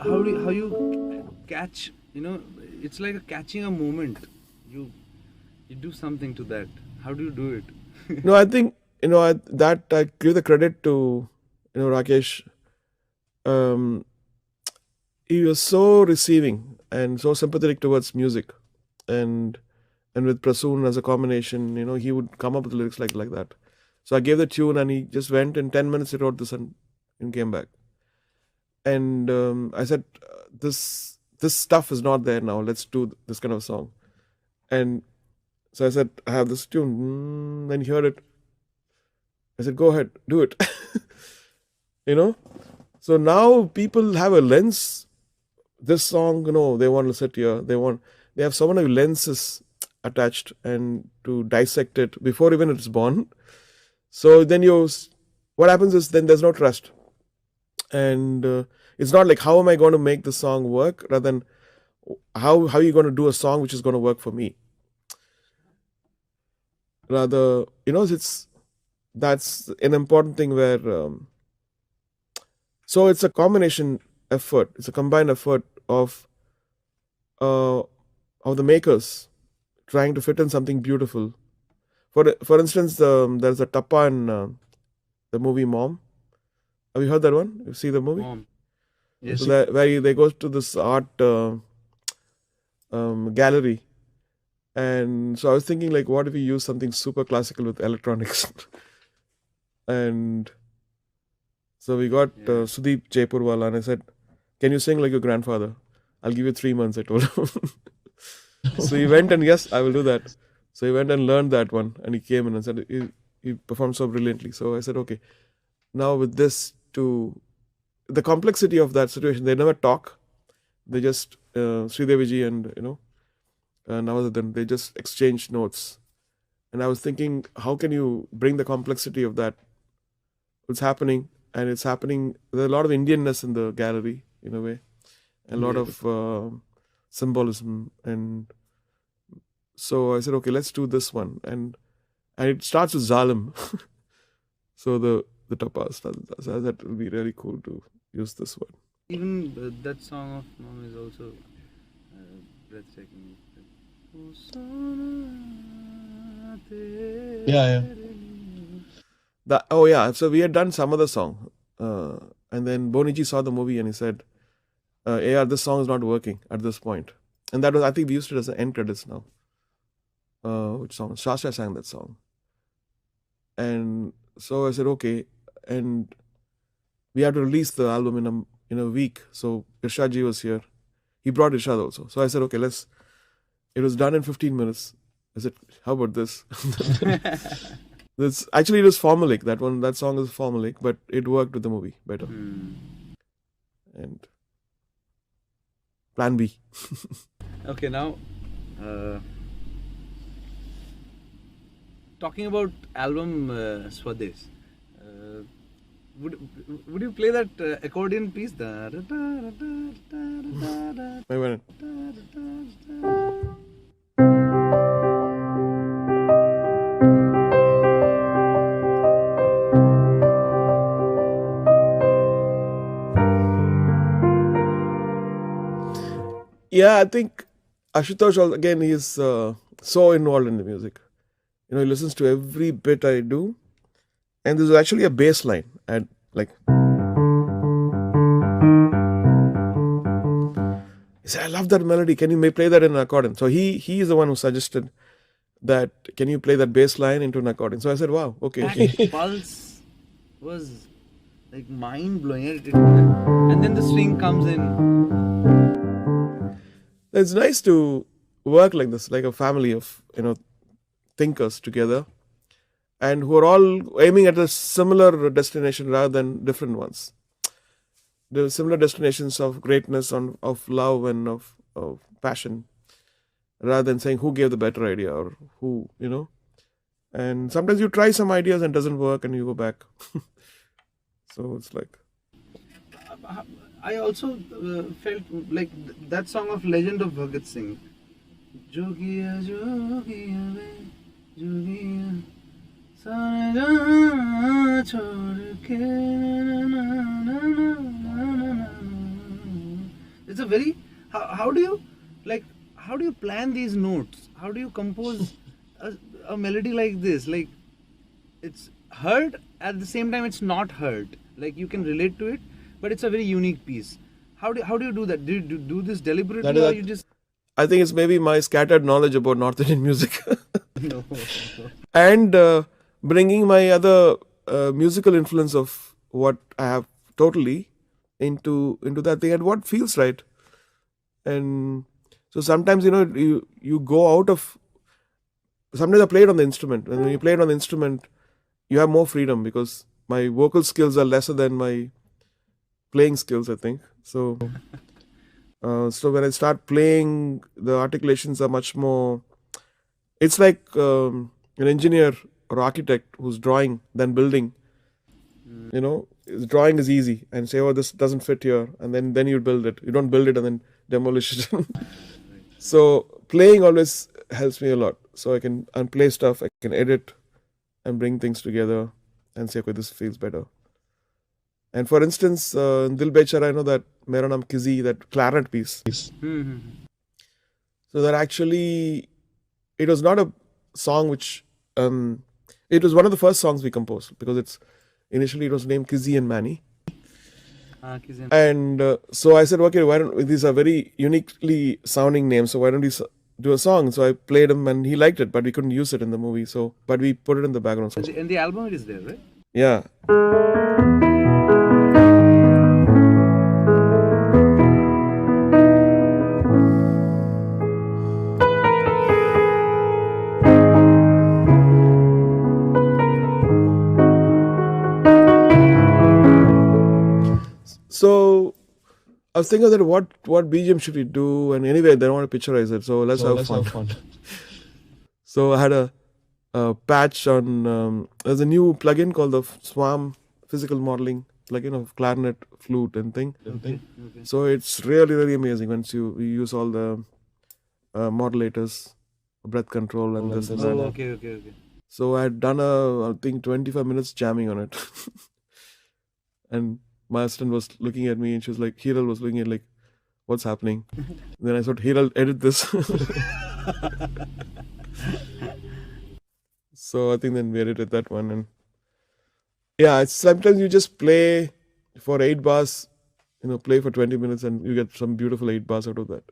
catch. You know, it's like catching a moment. You do something to that. How do you do it? no, I think that I give the credit to Rakesh. Um, he was so receiving and so sympathetic towards music, and with Prasoon as a combination, he would come up with lyrics like that. So I gave the tune, and he just went in 10 minutes. He wrote this and came back. And I said, this stuff is not there now. Let's do this kind of song. And so I said, I have this tune. Then he heard it. I said, go ahead, do it. So now people have a lens. This song, they want to sit here. They have so many lenses attached and to dissect it before even it's born. So then what happens is then there's no trust. And it's not like, how am I going to make the song work, rather than how are you going to do a song which is going to work for me. Rather, that's an important thing where so it's a combination effort. It's a combined effort of the makers trying to fit in something beautiful. For instance, there's a tappa in the movie Mom. Have you heard that one? You see the movie? Mom. Yes. So where they go to this art gallery, and so I was thinking, like, what if we use something super classical with electronics? And so we got Sudeep Jaipurwala, and I said, "Can you sing like your grandfather? I'll give you 3 months." I told him. So he went, and yes, I will do that. So he went and learned that one, and he came in and said he performed so brilliantly. So I said, okay, now with this, to the complexity of that situation, they never talk. They just Sridevi and Navadan, they just exchange notes. And I was thinking, how can you bring the complexity of that? What's happening? And it's happening. There's a lot of Indianness in the gallery, in a way, and a lot of symbolism. And so I said, okay, let's do this one. And it starts with Zalim. So the tapas. So that will be really cool to use this one. Even that song of Mom is also breathtaking. Yeah. So we had done some other song, and then Boniji saw the movie and he said, AR, this song is not working at this point. And that was, I think we used it as an end credits now. Which song? Shasha sang that song. And so I said, okay. And we had to release the album in a week. So Irshad ji was here. He brought Irshad also. So I said, okay, it was done in 15 minutes. I said, how about this? Actually, it was formulaic. That song is formulaic, but it worked with the movie better. And Plan B. Okay, now talking about album Swades, would you play that accordion piece? Wait a minute. Yeah, I think Ashutosh, again, he's so involved in the music. He listens to every bit I do. And there's actually a bass line. And like, he said, I love that melody. Can you play that in an accordion? So he is the one who suggested that, can you play that bass line into an accordion? So I said, wow, okay. That pulse was like mind blowing. And then the string comes in. It's nice to work like this, like a family of, thinkers together, and who are all aiming at a similar destination rather than different ones. There are similar destinations of greatness, of love and of passion, rather than saying who gave the better idea or who, And sometimes you try some ideas and it doesn't work and you go back. So it's like... I also felt like that song of Legend of Bhagat Singh. Jogiya, Jogiya, Jogiya, sare jahan chhod ke na na na na na. It's a very... How do you plan these notes? How do you compose a melody like this? Like, it's heard, at the same time it's not heard. Like, you can relate to it, but it's a very unique piece. How do you do that? Do you do this deliberately, or you just... I think it's maybe my scattered knowledge about North Indian music. No. And bringing my other musical influence of what I have totally into that thing and what feels right. And so sometimes, you go out of... Sometimes I play it on the instrument. And when you play it on the instrument, you have more freedom because my vocal skills are lesser than my playing skills, I think. So when I start playing, the articulations are much more... It's like an engineer or architect who's drawing than building. Drawing is easy and say, oh, this doesn't fit here, and then you build it. You don't build it and then demolish it. So playing always helps me a lot. So I can unplay stuff, I can edit and bring things together and say, okay, this feels better. And for instance, in Dil Bechara, I know that Mera Naam Kizzy, that clarinet piece. So that actually, it was not a song which, it was one of the first songs we composed because initially it was named Kizzy and Manny. And so I said, okay, these are very uniquely sounding names, so why don't we do a song? So I played him and he liked it, but we couldn't use it in the movie. But we put it in the background. In the album it is there, right? Yeah. So I was thinking that what BGM should we do, and anyway they don't want to picturize it, so let's have fun. So I had a patch on. There's a new plugin called the Swarm Physical Modeling plugin of clarinet, flute, and thing. Okay. So it's really, really amazing once you use all the modulators, breath control, and this and that. Okay. So I had done I think 25 minutes jamming on it, and my assistant was looking at me and she was like, Hiral was looking at like, what's happening? Then I thought, Hiral, edit this. So I think then we edited that one. And yeah, sometimes you just play for 8 bars, play for 20 minutes and you get some beautiful 8 bars out of that.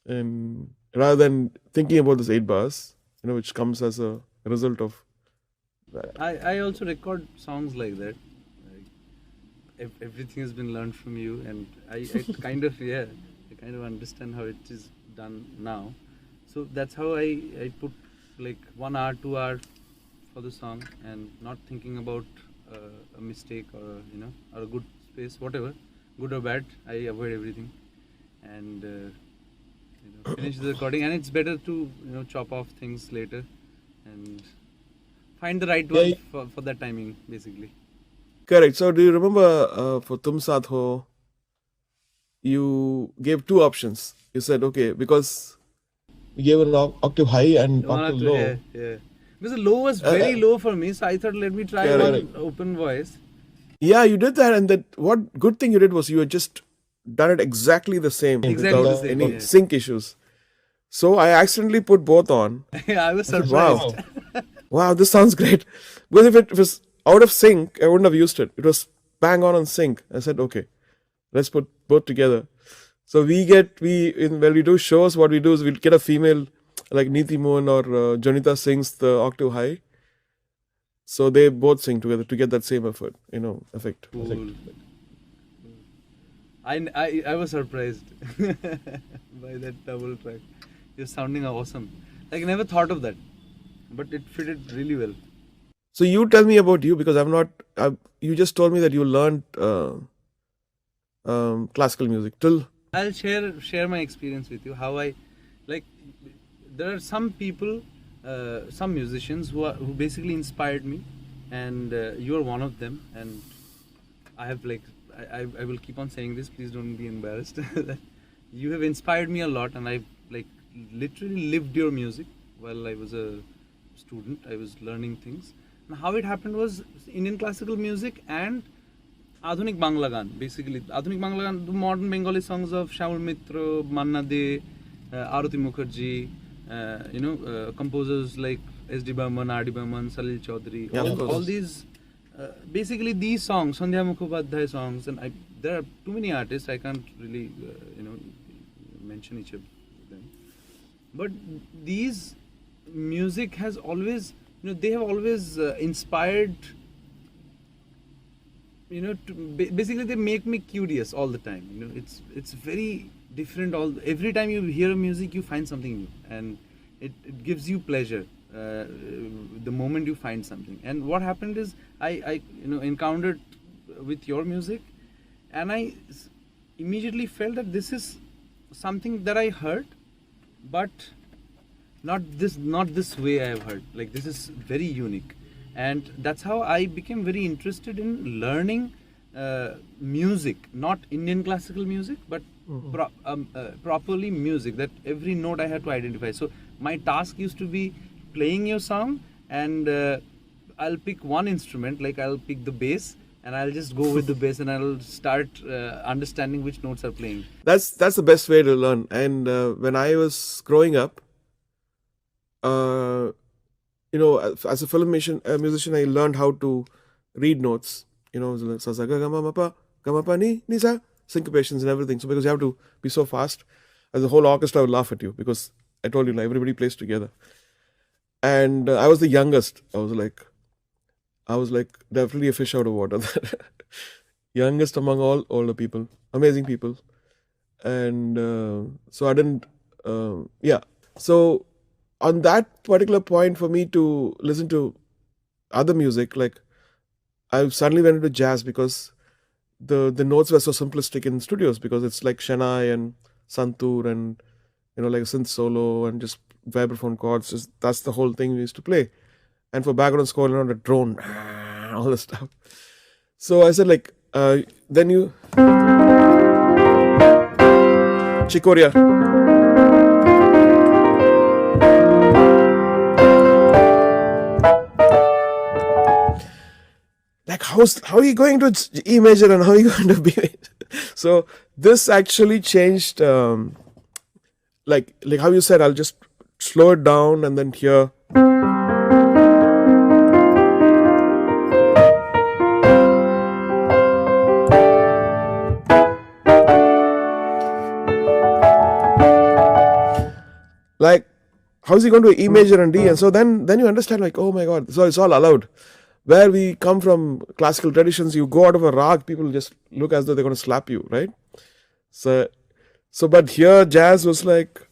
And rather than thinking about this 8 bars, which comes as a result of that. I also record songs like that. Everything has been learned from you, and I kind of understand how it is done now. So that's how I put like 1 hour, 2 hours for the song, and not thinking about a mistake or or a good space, whatever, good or bad. I avoid everything and finish the recording. And it's better to chop off things later and find the right one for that timing, basically. Correct. So do you remember for Tum Saath Ho, you gave 2 options. You said, okay, because... We gave an octave high and octave low. Yeah. Because the low was very low for me, so I thought, let me try one open voice. Yeah, you did that, and what good thing you did was you had just done it exactly the same without any sync issues. So I accidentally put both on. I was I said, surprised. wow, this sounds great. Because if it was out of sync, I wouldn't have used it. It was bang on sync. I said, okay, let's put both together. So when we do shows, what we do is we'll get a female like Neeti Mohan or Jonita sings the octave high. So they both sing together to get that same effect. Cool. I was surprised by that double track. You're sounding awesome. Like, I never thought of that, but it fitted really well. So you tell me about you, because you just told me that you learned classical music till. I'll share my experience with you. How I like. There are some people, some musicians who basically inspired me, and you are one of them. And I have I will keep on saying this. Please don't be embarrassed. You have inspired me a lot, and I've literally lived your music while I was a student. I was learning things. And how it happened was Indian classical music and Adhunik Bangla Gan. Basically, Adhunik Bangla Gan, the modern Bengali songs of Shyamul Mitra, Manna De, Aruti Mukherjee, composers like S.D. Burman, R.D. Burman, Salil Chaudhary, all these, basically these songs, Sandhya Mukhopadhyay songs, and there are too many artists, I can't really, mention each of them. But these music has always, they have always inspired, basically they make me curious all the time. It's very different. Every time you hear music, you find something new, and it gives you pleasure the moment you find something. And what happened is I encountered with your music, and I immediately felt that this is something that I heard, but not this way I have heard. Like, this is very unique, and that's how I became very interested in learning music, not Indian classical music, but properly music, that every note I had to identify. So my task used to be playing your song, and I'll pick one instrument, like I'll pick the bass, and I'll just go with the bass, and I'll start understanding which notes are playing. That's the best way to learn. And when I was growing up, as a film musician, I learned how to read notes. Sa sa ga ma pa ni sa, syncopations and everything. So because you have to be so fast, as the whole orchestra would laugh at you, because I told you, everybody plays together. And I was the youngest. I was like definitely a fish out of water. Youngest among all older people, amazing people. And so I didn't, So on that particular point, for me to listen to other music, like I suddenly went into jazz, because the notes were so simplistic in studios, because it's like Shennai and Santur and like a synth solo and just vibraphone chords. That's the whole thing we used to play. And for background score, the drone, all this stuff. So I said, then you Chikoria. How are you going to E major and how are you going to B major? So this actually changed, like how you said, I'll just slow it down and then hear. Like, how's he going to E major and D? And so then you understand, oh my God, so it's all allowed. Where we come from classical traditions, you go out of a rag, people just look as though they're going to slap you, right? So but here jazz was like,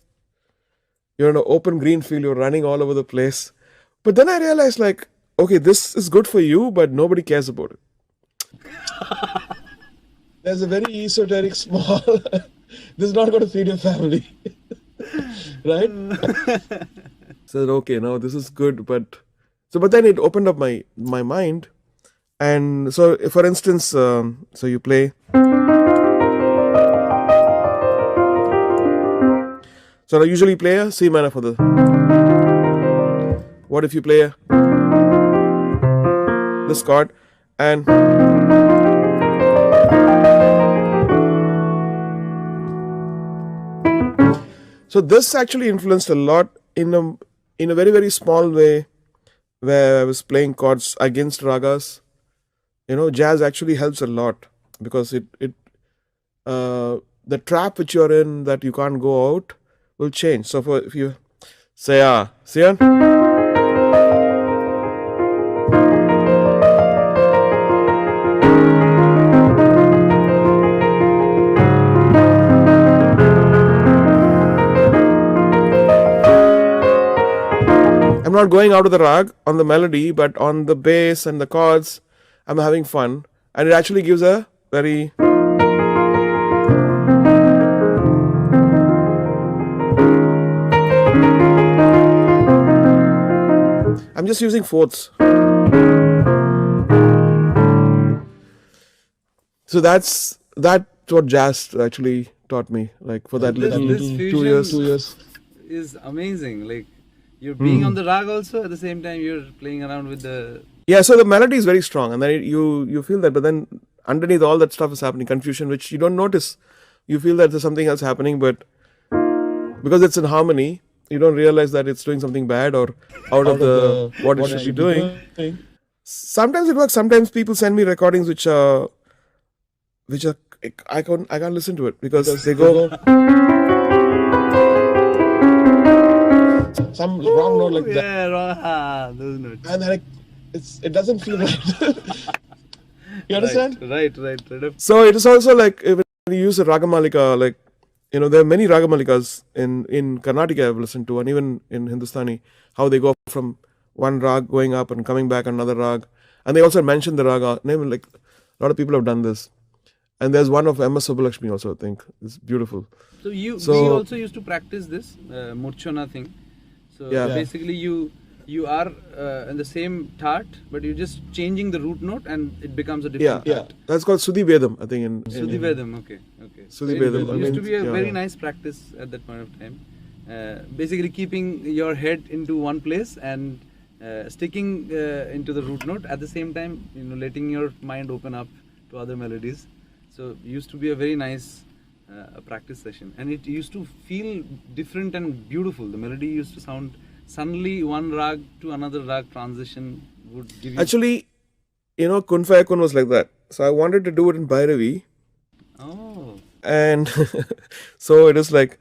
you're in an open green field, you're running all over the place. But then I realized, okay, this is good for you, but nobody cares about it. There's a very esoteric small, this is not going to feed your family. Right? Said, okay, now this is good, but then it opened up my mind. And so, for instance, so you play. So I usually play a C minor for the. What if you play this chord and. So this actually influenced a lot in a very, very small way, where I was playing chords against ragas. Jazz actually helps a lot, because it the trap which you're in, that you can't go out, will change. So if you say Sian, I'm not going out of the rag on the melody, but on the bass and the chords, I'm having fun, and it actually gives a very. I'm just using fourths. So that's what jazz actually taught me. Like for that This, little this 2 fusion years. 2 years. is amazing. Like you're being on the rag also, at the same time you're playing around with the. Yeah, so the melody is very strong, and then you feel that, but then underneath all that stuff is happening, confusion, which you don't notice. You feel that there's something else happening, but because it's in harmony, you don't realize that it's doing something bad or out of the what it should be doing. Sometimes it works. Sometimes people send me recordings which are I can't listen to it because they go. Some wrong note like that, Yeah, wrong. Those notes. and then it doesn't feel right. You understand? Right. So it is also like when you use a ragamalika, like there are many ragamalikas in Karnataka I've listened to, and even in Hindustani, how they go from one rag going up and coming back another rag, and they also mention the raga name. Like a lot of people have done this, and there's one of M.S. Subbulakshmi also. I think it's beautiful. So we also used to practice this Murchana thing. So Yeah. basically you are in the same tat, but you're just changing the root note and it becomes a different Yeah. tat. That's called Sudhi Vedam, I think. In Sudhi Vedam, okay. Sudhi It Vedam. used to be a Yeah, very yeah. nice practice at that point of time. Basically keeping your head into one place and sticking into the root note, at the same time letting your mind open up to other melodies. So it used to be a very nice practice session, and it used to feel different and beautiful. The melody used to sound, suddenly one rag to another rag transition would give you. Actually, Kun Faya Kun was like that. So I wanted to do it in Bhairavi, Oh. and so it is like.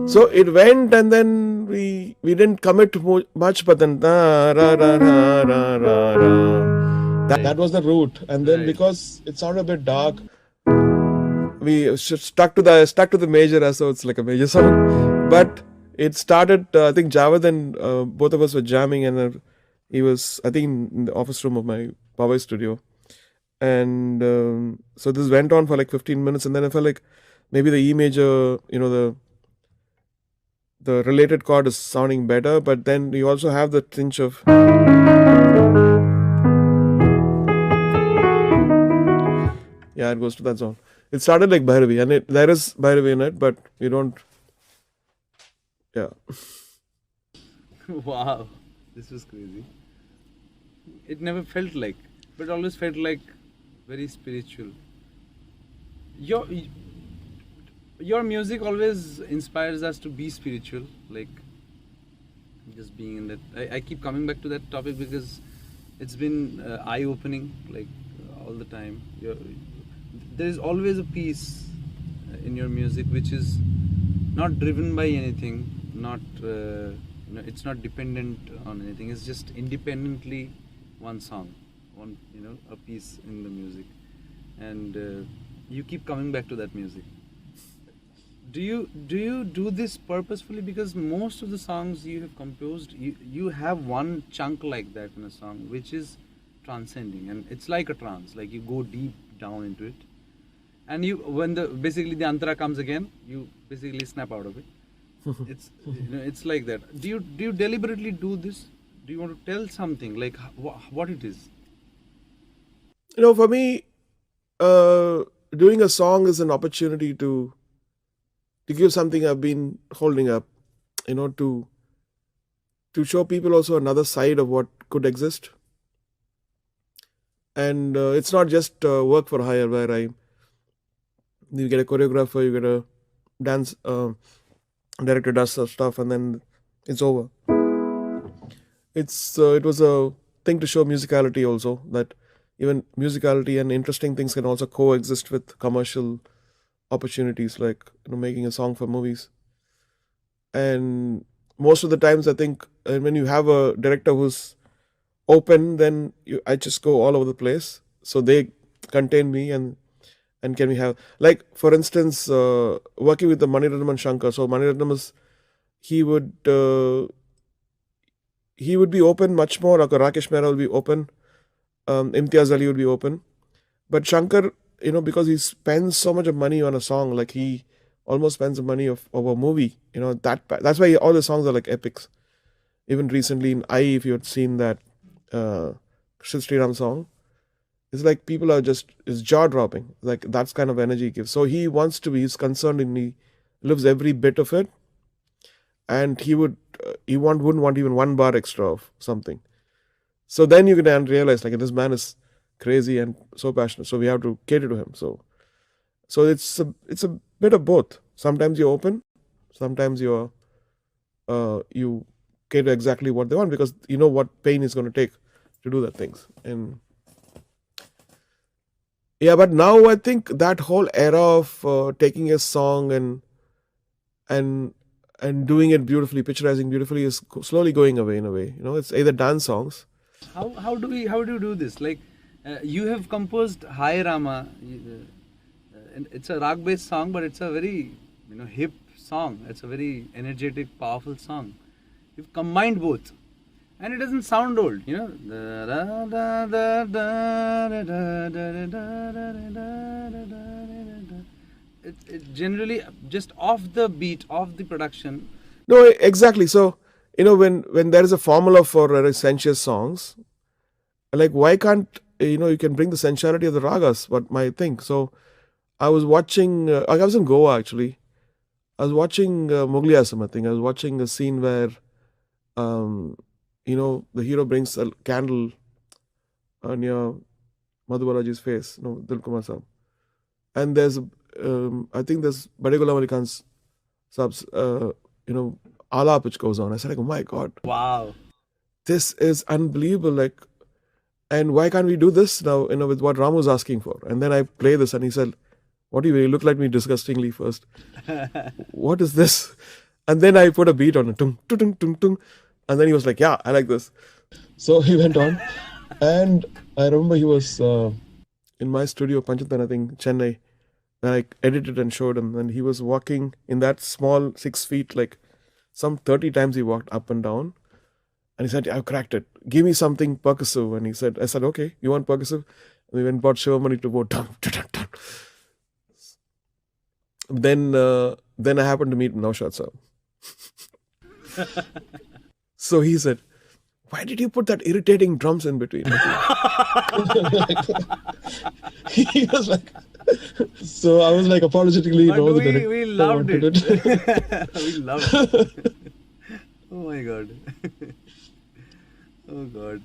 So it went, and then we didn't commit much, but then That was the root, and then Right. because it sounded a bit dark, we stuck to the major, as though it's like a major song. But it started. I think Javed and both of us were jamming, and he was, I think, in the office room of my Powai studio, and so this went on for like 15 minutes, and then I felt like maybe the E major, the related chord is sounding better, but then you also have the tinge of. Yeah, it goes to that zone. It started like Bhairavi, and there is Bhairavi in it, but we don't. Yeah. Wow, this was crazy. It never felt like, but always felt like very spiritual. Your music always inspires us to be spiritual, like just being in that. I keep coming back to that topic because it's been eye-opening, like all the time. There is always a piece in your music which is not driven by anything, not it's not dependent on anything. It's just independently one song, one a piece in the music, and you keep coming back to that music. Do you do this purposefully? Because most of the songs you have composed, you have one chunk like that in a song which is transcending, and it's like a trance, like you go deep down into it, and you, when the basically the antara comes again, you basically snap out of it. It's it's like that. Do you deliberately do this? Do you want to tell something like what it is? For me, doing a song is an opportunity to give something I've been holding up, to show people also another side of what could exist. And it's not just work for hire where you get a choreographer, you get a dance director does some stuff, and then it's over. It was a thing to show musicality also, that even musicality and interesting things can also coexist with commercial opportunities, like making a song for movies. And most of the times, I think when you have a director who's open, then I just go all over the place. So they contain me, and can we have, like, for instance, working with the Mani Ratnam Shankar. So Mani Ratnam he would be open much more. Like Rakesh Mehra will be open, Imtiaz Ali would be open, but Shankar, because he spends so much of money on a song, like he almost spends the money of a movie. That's why all the songs are like epics. Even recently in I, if you had seen that Sri Ram song, it's like people are it's jaw dropping. Like that's kind of energy he gives. So he's concerned and he lives every bit of it, and wouldn't want even one bar extra of something. So then you can realize, like, this man is crazy and so passionate. So we have to cater to him. So it's a bit of both. Sometimes you're open, sometimes you cater exactly what they want, because you know what pain is going to take to do that things. And yeah, but now I think that whole era of taking a song and doing it beautifully, picturizing beautifully, is slowly going away in a way. It's either dance songs. How do you do this? Like, you have composed Hai Rama. And it's a rag based song, but it's a very hip song. It's a very energetic, powerful song. You've combined both, and it doesn't sound old. It generally just off the beat, off the production. No, exactly. So when there is a formula for sensuous songs, like, why can't you can bring the sensuality of the ragas? But my thing. So I was watching. I was in Goa actually. I was watching Mughal. I think I was watching a scene where, the hero brings a candle near Madhubalaji's face. Dil Kumar Saab. And there's, I think there's Bade Ghulam Ali Khan's subs, alap which goes on. I said, like, oh my God. Wow. This is unbelievable. Like, and why can't we do this now, with what Ramu's asking for? And then I play this and he said, what do you look like me disgustingly first? What is this? And then I put a beat on it. Tung, tung, tung, tung, tung. And then he was like, yeah, I like this. So he went on. And I remember he was in my studio, Panchathan, I think, Chennai, when I edited and showed him. And he was walking in that small 6 feet, like some 30 times he walked up and down. And he said, I've cracked it. Give me something percussive. And I said, okay, you want percussive? And we went and bought Shivamani to go dun, dun, dun, dun. Then I happened to meet Naushad sir. So he said, why did you put that irritating drums in between? He was like, so I was like, apologetically, but we loved it. We loved it. Oh my God. Oh God.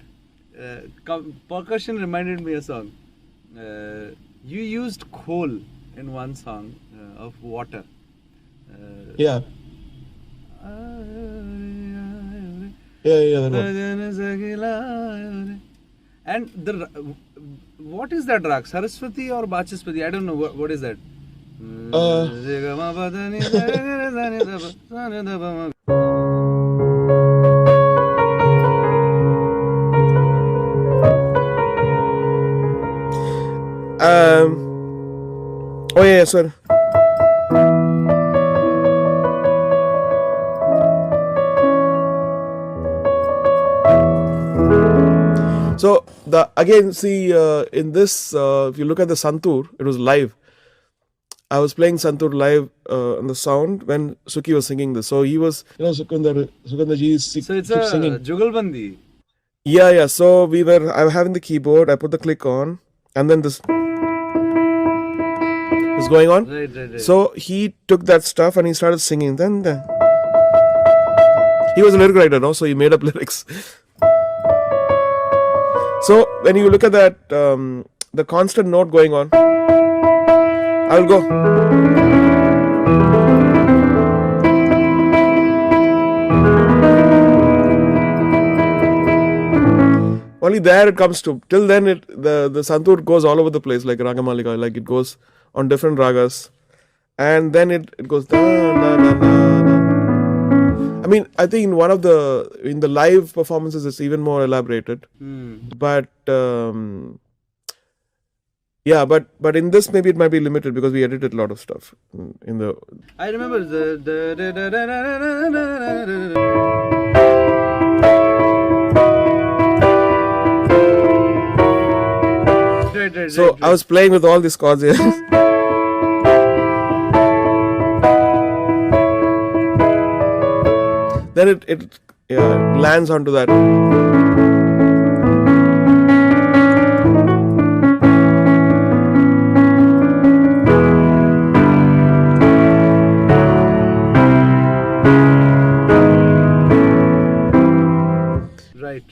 Percussion reminded me of a song. You used coal in one song of water. Yeah. Yeah, that one. And what is that rag? Saraswati or Bachaspati? I don't know. What is that? Oh yeah, sir. So again, see, in this, if you look at the Santur, it was live. I was playing Santur live on the sound when Suki was singing this. So he was, Sukandar ji So it's keeps a singing. Jugalbandi. yeah. So I was having the keyboard, I put the click on, and then this is going on. Right. So he took that stuff and he started singing. Then he was a lyric writer, no? So he made up lyrics. So when you look at that, the constant note going on, I'll go. Only there it comes to. Till then, the santur goes all over the place like Ragamalika, like it goes on different ragas, and then it goes da, na, na, na, na. I mean, I think in the live performances it's even more elaborated. But yeah, but in this maybe it might be limited because we edited a lot of stuff in the. I remember Right. So I was playing with all these chords here. Then it lands onto that.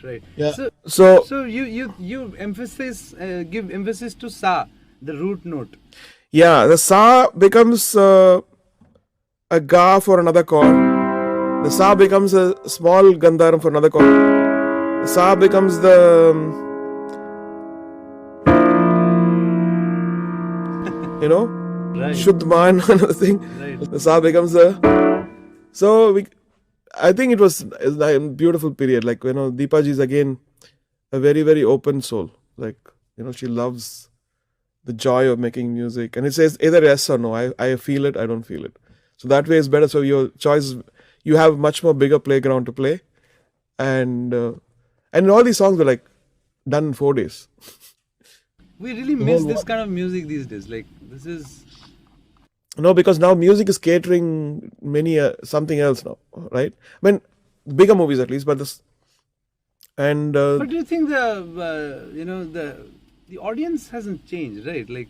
Right. Yeah. So you give emphasis to sa, the root note. Yeah, the sa becomes a ga for another chord. The sa becomes a small gandharam for another chord. The sa becomes the Right. Shuddhman, another thing. Right. The sa becomes the. So I think it was a beautiful period. Like Deepa ji is again a very, very open soul. Like she loves the joy of making music, and it says either yes or no. I feel it, I don't feel it. So that way is better. So your choice, you have much more bigger playground to play, and all these songs were like done in 4 days. We really miss this kind of music these days. Like this is. No, because now music is catering many something else now, right? I mean, bigger movies at least, but this and. But do you think the audience hasn't changed, right? Like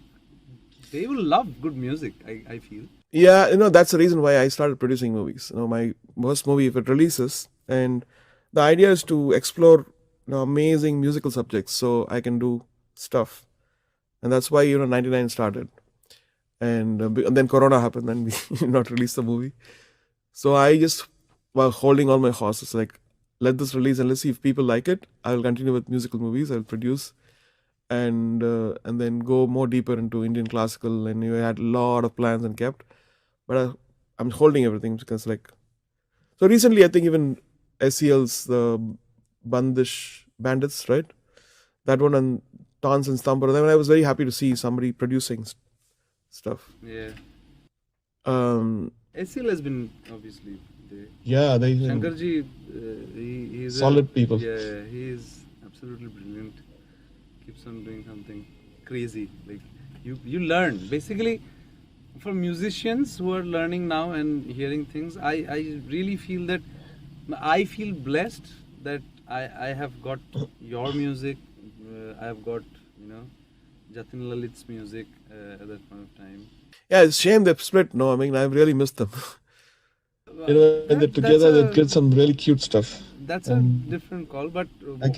they will love good music. I feel. Yeah, that's the reason why I started producing movies. My first movie, if it releases, and the idea is to explore amazing musical subjects, so I can do stuff, and that's why 99 started. And then Corona happened and we not released the movie. So I just was holding all my horses, like, let this release and let's see if people like it. I will continue with musical movies. I'll produce and then go more deeper into Indian classical. And I had a lot of plans and kept. But I'm holding everything because so recently I think even SEL's the Bandish Bandits, right? That one and Tans and Stambara. Then I was very happy to see somebody producing stuff. Yeah. SL has been obviously there. Yeah, Shankarji, he's solid people. Yeah, he is absolutely brilliant. Keeps on doing something crazy. Like you learn basically. For musicians who are learning now and hearing things, I really feel that I feel blessed that I have got your music. I have got Jatin Lalit's music at that point of time. Yeah, it's a shame they've split. No, I mean, I've really missed them. When they're together, they get some really cute stuff. That's a different call, but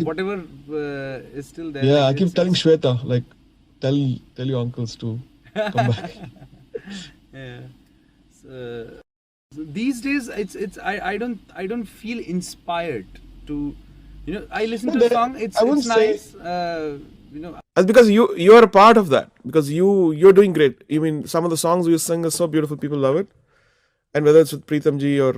whatever is still there. Yeah, I keep telling Shweta, like, tell your uncles to come back. Yeah. So these days, I don't feel inspired to, I listen to a song. It's nice. That's because you are a part of that. Because you're doing great. I mean, some of the songs you sing are so beautiful. People love it. And whether it's with Preetham ji or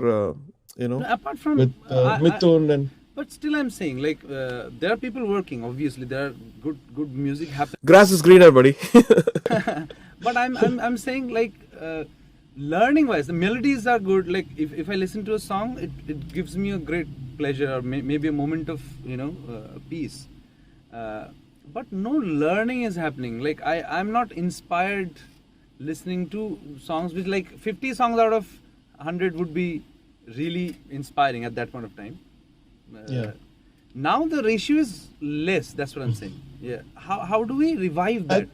apart from with Mithun and. But still, I'm saying there are people working. Obviously, there are good music happening. Grass is greener, buddy. But I'm saying learning wise, the melodies are good. Like if I listen to a song, it gives me a great pleasure or maybe a moment of peace. But no learning is happening. Like I'm not inspired listening to songs which like 50 songs out of 100 would be really inspiring at that point of time. Yeah. Now the ratio is less. That's what I'm saying. Yeah. How do we revive that?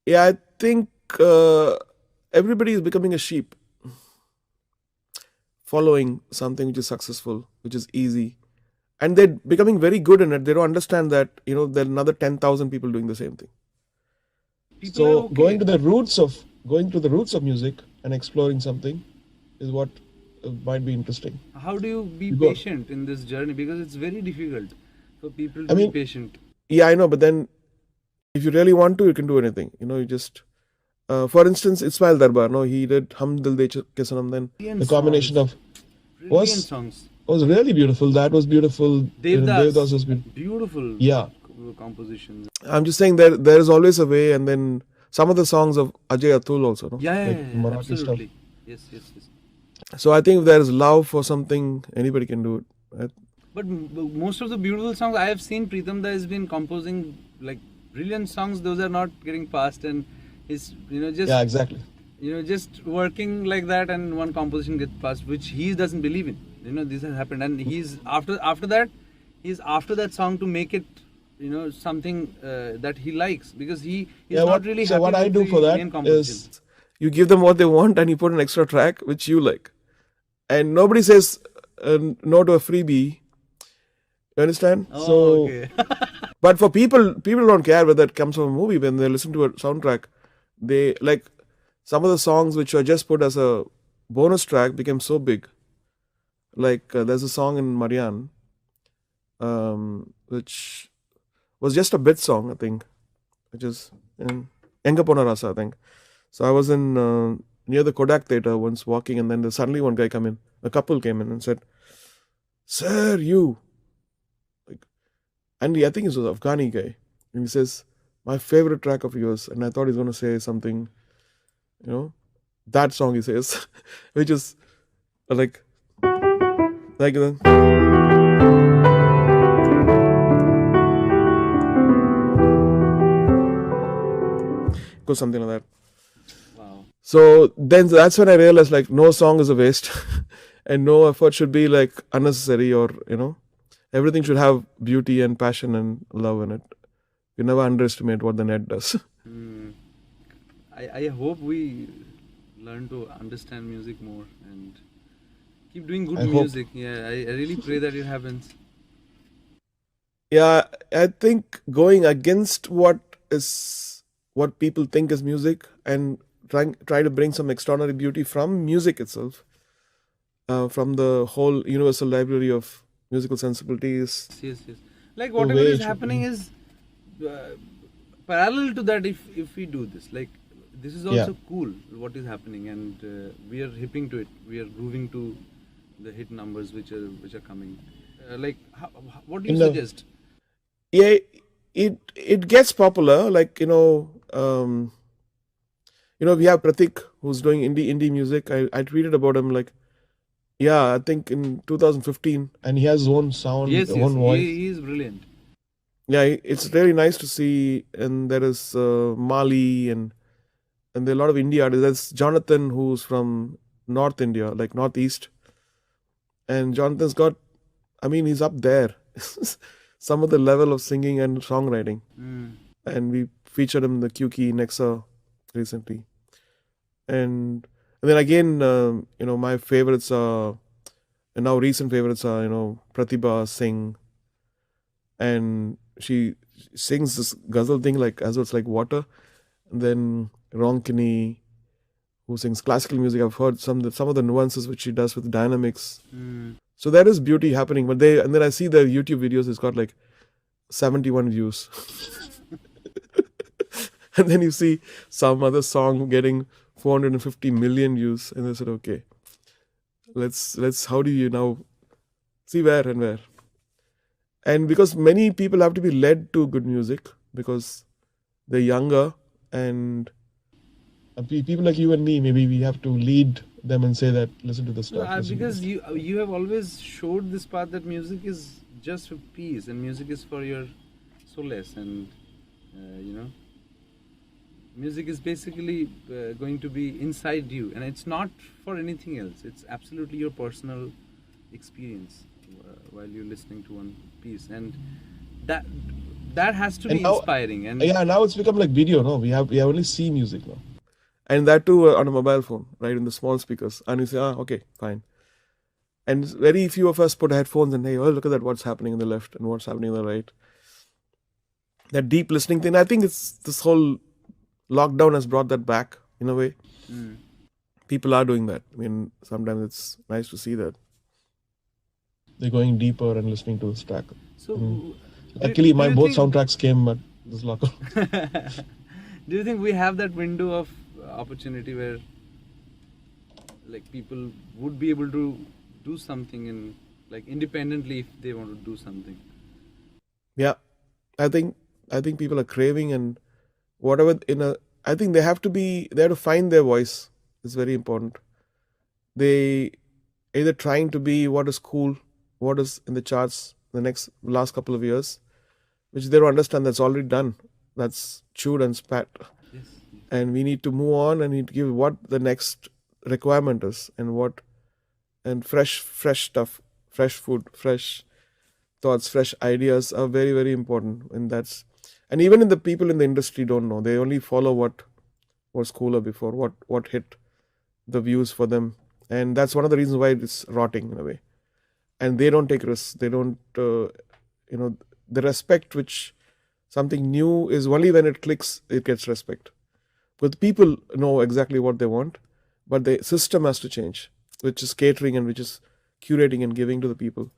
Yeah, I think everybody is becoming a sheep, following something which is successful, which is easy, and they're becoming very good in it. They don't understand that there are another 10,000 people doing the same thing. People are So okay. going to the roots of music and exploring something is what might be interesting. How do you be Go. patient in this journey? Because it's very difficult for people to I be mean- patient. Yeah, I know, but then if you really want to, you can do anything. You just, for instance, Ismail Darbar. No, he did Hum Dil De Ke Sanam. Then Brilliant The combination songs. of Brilliant was- songs. was really beautiful. That was beautiful. Devdas was beautiful. beautiful Yeah. compositions. I'm just saying there is always a way, and then some of the songs of Ajay Atul also. No? Yeah, Like Marathi stuff. absolutely. Yes. So I think if there is love for something, anybody can do it. Right? But most of the beautiful songs I have seen, Pritam Da has been composing like brilliant songs. Those are not getting passed, and is just Yeah, exactly. just working like that, and one composition gets passed, which he doesn't believe in. This has happened, and he's after that song to make it something that he likes, because he's not really happy what I with do the for that main composition. is You give them what they want, and you put an extra track which you like, and nobody says no to a freebie. You understand? Oh, so- okay. But for people don't care whether it comes from a movie. When they listen to a soundtrack, they like some of the songs which are just put as a bonus track became so big. Like there's a song in Marianne, which was just a bit song, I think, which is in Enga Pona Rasa, I think. So I was in near the Kodak Theatre once walking, and then suddenly one guy a couple came in and said, "Sir, you." And I think he was an Afghani guy. And he says, "My favorite track of yours." And I thought he's going to say something, that song he says, which is like goes something like that. Wow. So then that's when I realized like no song is a waste and no effort should be like unnecessary, or everything should have beauty and passion and love in it. You never underestimate what the net does. I hope we learn to understand music more and keep doing good I hope. music. Yeah, I really pray that it happens. Yeah, I think going against what people think is music, and try to bring some extraordinary beauty from music itself, from the whole universal library of musical sensibilities. Yes. Like The whatever way is it should happening be. is parallel to that. If we do this, like this is also cool. What is happening, and we are hipping to it. We are grooving to the hit numbers which are coming. What do you In the- suggest? Yeah, it gets popular. Like we have Pratik who's doing indie music. I tweeted about him like, yeah, I think in 2015. And he has his own sound, Yes, own voice. he is brilliant. Yeah, it's really nice to see. And there is Mali and there are a lot of indie artists. There's Jonathan who's from North India, like Northeast, and Jonathan's got, he's up there. Some of the level of singing and songwriting. And we featured him in the QK Nexa recently. And then again, my favorites are, and now recent favorites are, Pratibha Singh. And she sings this ghazal thing like as though it's like water. And then Ronkini, who sings classical music. I've heard some of the nuances which she does with dynamics. So there is beauty happening. But then I see their YouTube videos, it's got like 71 views. And then you see some other song getting 450 million views. And I said, okay, let's how do you now see where and where? And because many people have to be led to good music because they're younger, and People like you and me, maybe we have to lead them and say that, listen to the stuff. listen to Because this. you have always showed this path that music is just for peace, and music is for your solace, and music is basically going to be inside you, and it's not for anything else. It's absolutely your personal experience while you're listening to one piece, and that that has to And be now, inspiring. And yeah, now it's become like video. No, we have only see music now. And that too on a mobile phone, right, in the small speakers. And you say, okay, fine. And very few of us put headphones and, hey, oh, look at that, what's happening in the left and what's happening in the right. That deep listening thing, I think it's this whole lockdown has brought that back in a way. People are doing that. I mean, sometimes it's nice to see that. They're going deeper and listening to this track. so, Luckily, my you both think- soundtracks came at this lockdown. Do you think we have that window of opportunity where, like, people would be able to do something in, like, independently if they want to do something? Yeah, I think people are craving, and whatever I think they have to find their voice. It's very important. They either trying to be what is cool, what is in the charts the last couple of years, which they don't understand that's already done. That's chewed and spat. Yes. And we need to move on and need to give what the next requirement is, and fresh stuff, fresh food, fresh thoughts, fresh ideas are very, very important. And even in the people in the industry don't know. They only follow what was cooler before, what hit the views for them. And that's one of the reasons why it's rotting in a way. And they don't take risks. They don't, the respect which something new is only when it clicks, it gets respect. But people know exactly what they want, but the system has to change, which is catering and which is curating and giving to the people.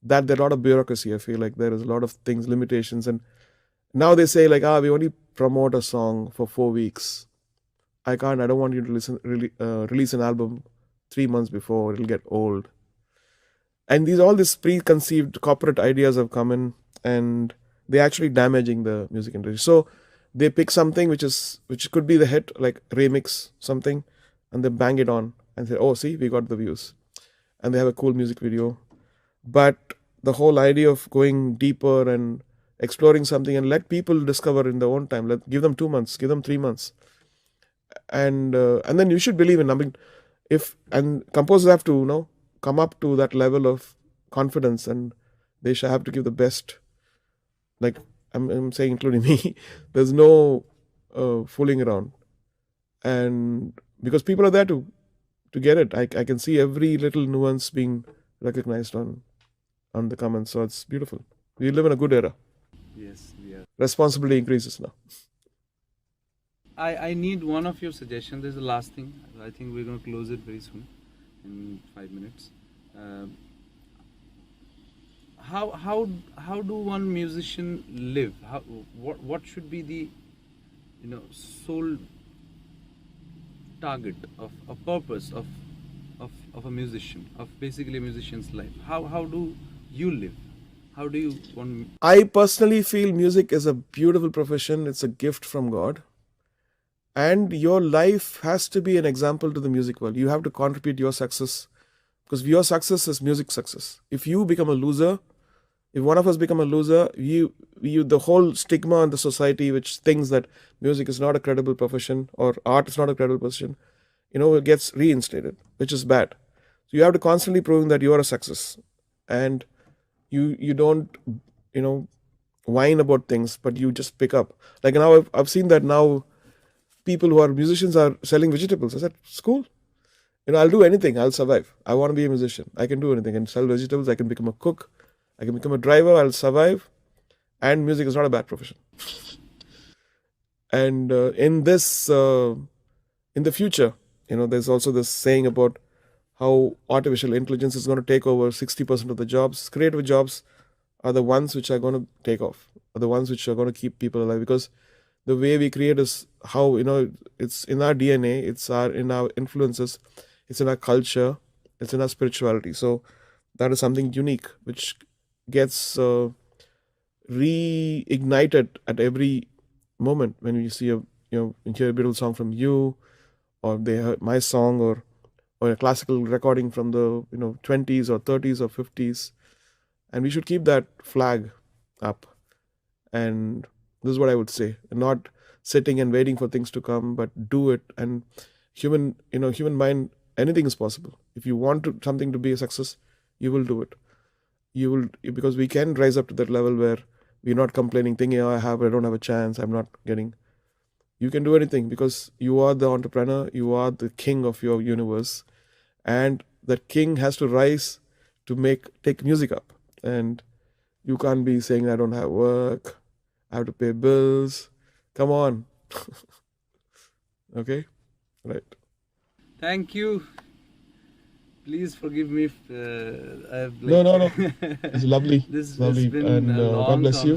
That there are a lot of bureaucracy. I feel like there is a lot of things, limitations. And now they say like, we only promote a song for 4 weeks. I don't want you to release an album 3 months before, it'll get old. And all these preconceived corporate ideas have come in, and they're actually damaging the music industry. So they pick something which could be the hit, like remix something, and they bang it on and say, oh, see, we got the views. And they have a cool music video. But the whole idea of going deeper and exploring something and let people discover in their own time, give them 2 months, give them 3 months. And then you should believe in, and composers have to, come up to that level of confidence, and they should have to give the best. Like I'm saying, including me, there's no fooling around, and because people are there to get it. I can see every little nuance being recognized on the comments, so it's beautiful. We live in a good era. Yes, we are. Responsibility increases now. I need one of your suggestions. This is the last thing. I think we're going to close it very soon, in 5 minutes. How do one musician live? What should be the sole target of a purpose of a musician, of basically a musician's life? How do you live? How do you want? I personally feel music is a beautiful profession. It's a gift from God. And your life has to be an example to the music world. You have to contribute your success, because your success is music success. If you become a loser, if one of us become a loser, the whole stigma in the society which thinks that music is not a credible profession or art is not a credible profession, it gets reinstated, which is bad. So you have to constantly prove that you are a success, and you don't whine about things, but you just pick up. Like now I've seen that now people who are musicians are selling vegetables. I said, it's cool. I'll do anything. I'll survive. I want to be a musician. I can do anything. I can sell vegetables. I can become a cook. I can become a driver. I'll survive. And music is not a bad profession. And in the future, there's also this saying about how artificial intelligence is going to take over 60% of the jobs. Creative jobs are the ones which are going to take off, are the ones which are going to keep people alive, because the way we create is how, it's in our DNA, in our influences, it's in our culture, it's in our spirituality. So that is something unique, which gets reignited at every moment when you see you hear a beautiful song from you, or they heard my song, or a classical recording from the 20s or 30s or 50s. And we should keep that flag up. And this is what I would say. Not sitting and waiting for things to come, but do it. And human mind, anything is possible. If you want something to be a success, you will do it. You will, because we can rise up to that level where we're not complaining, thinking, oh, I don't have a chance, I'm not getting. You can do anything because you are the entrepreneur, you are the king of your universe, and that king has to rise to take music up. And you can't be saying, I don't have work, I have to pay bills. Come on. Okay? Right. Thank you. Please forgive me if No. It's lovely. This has lovely. been And a long God bless you.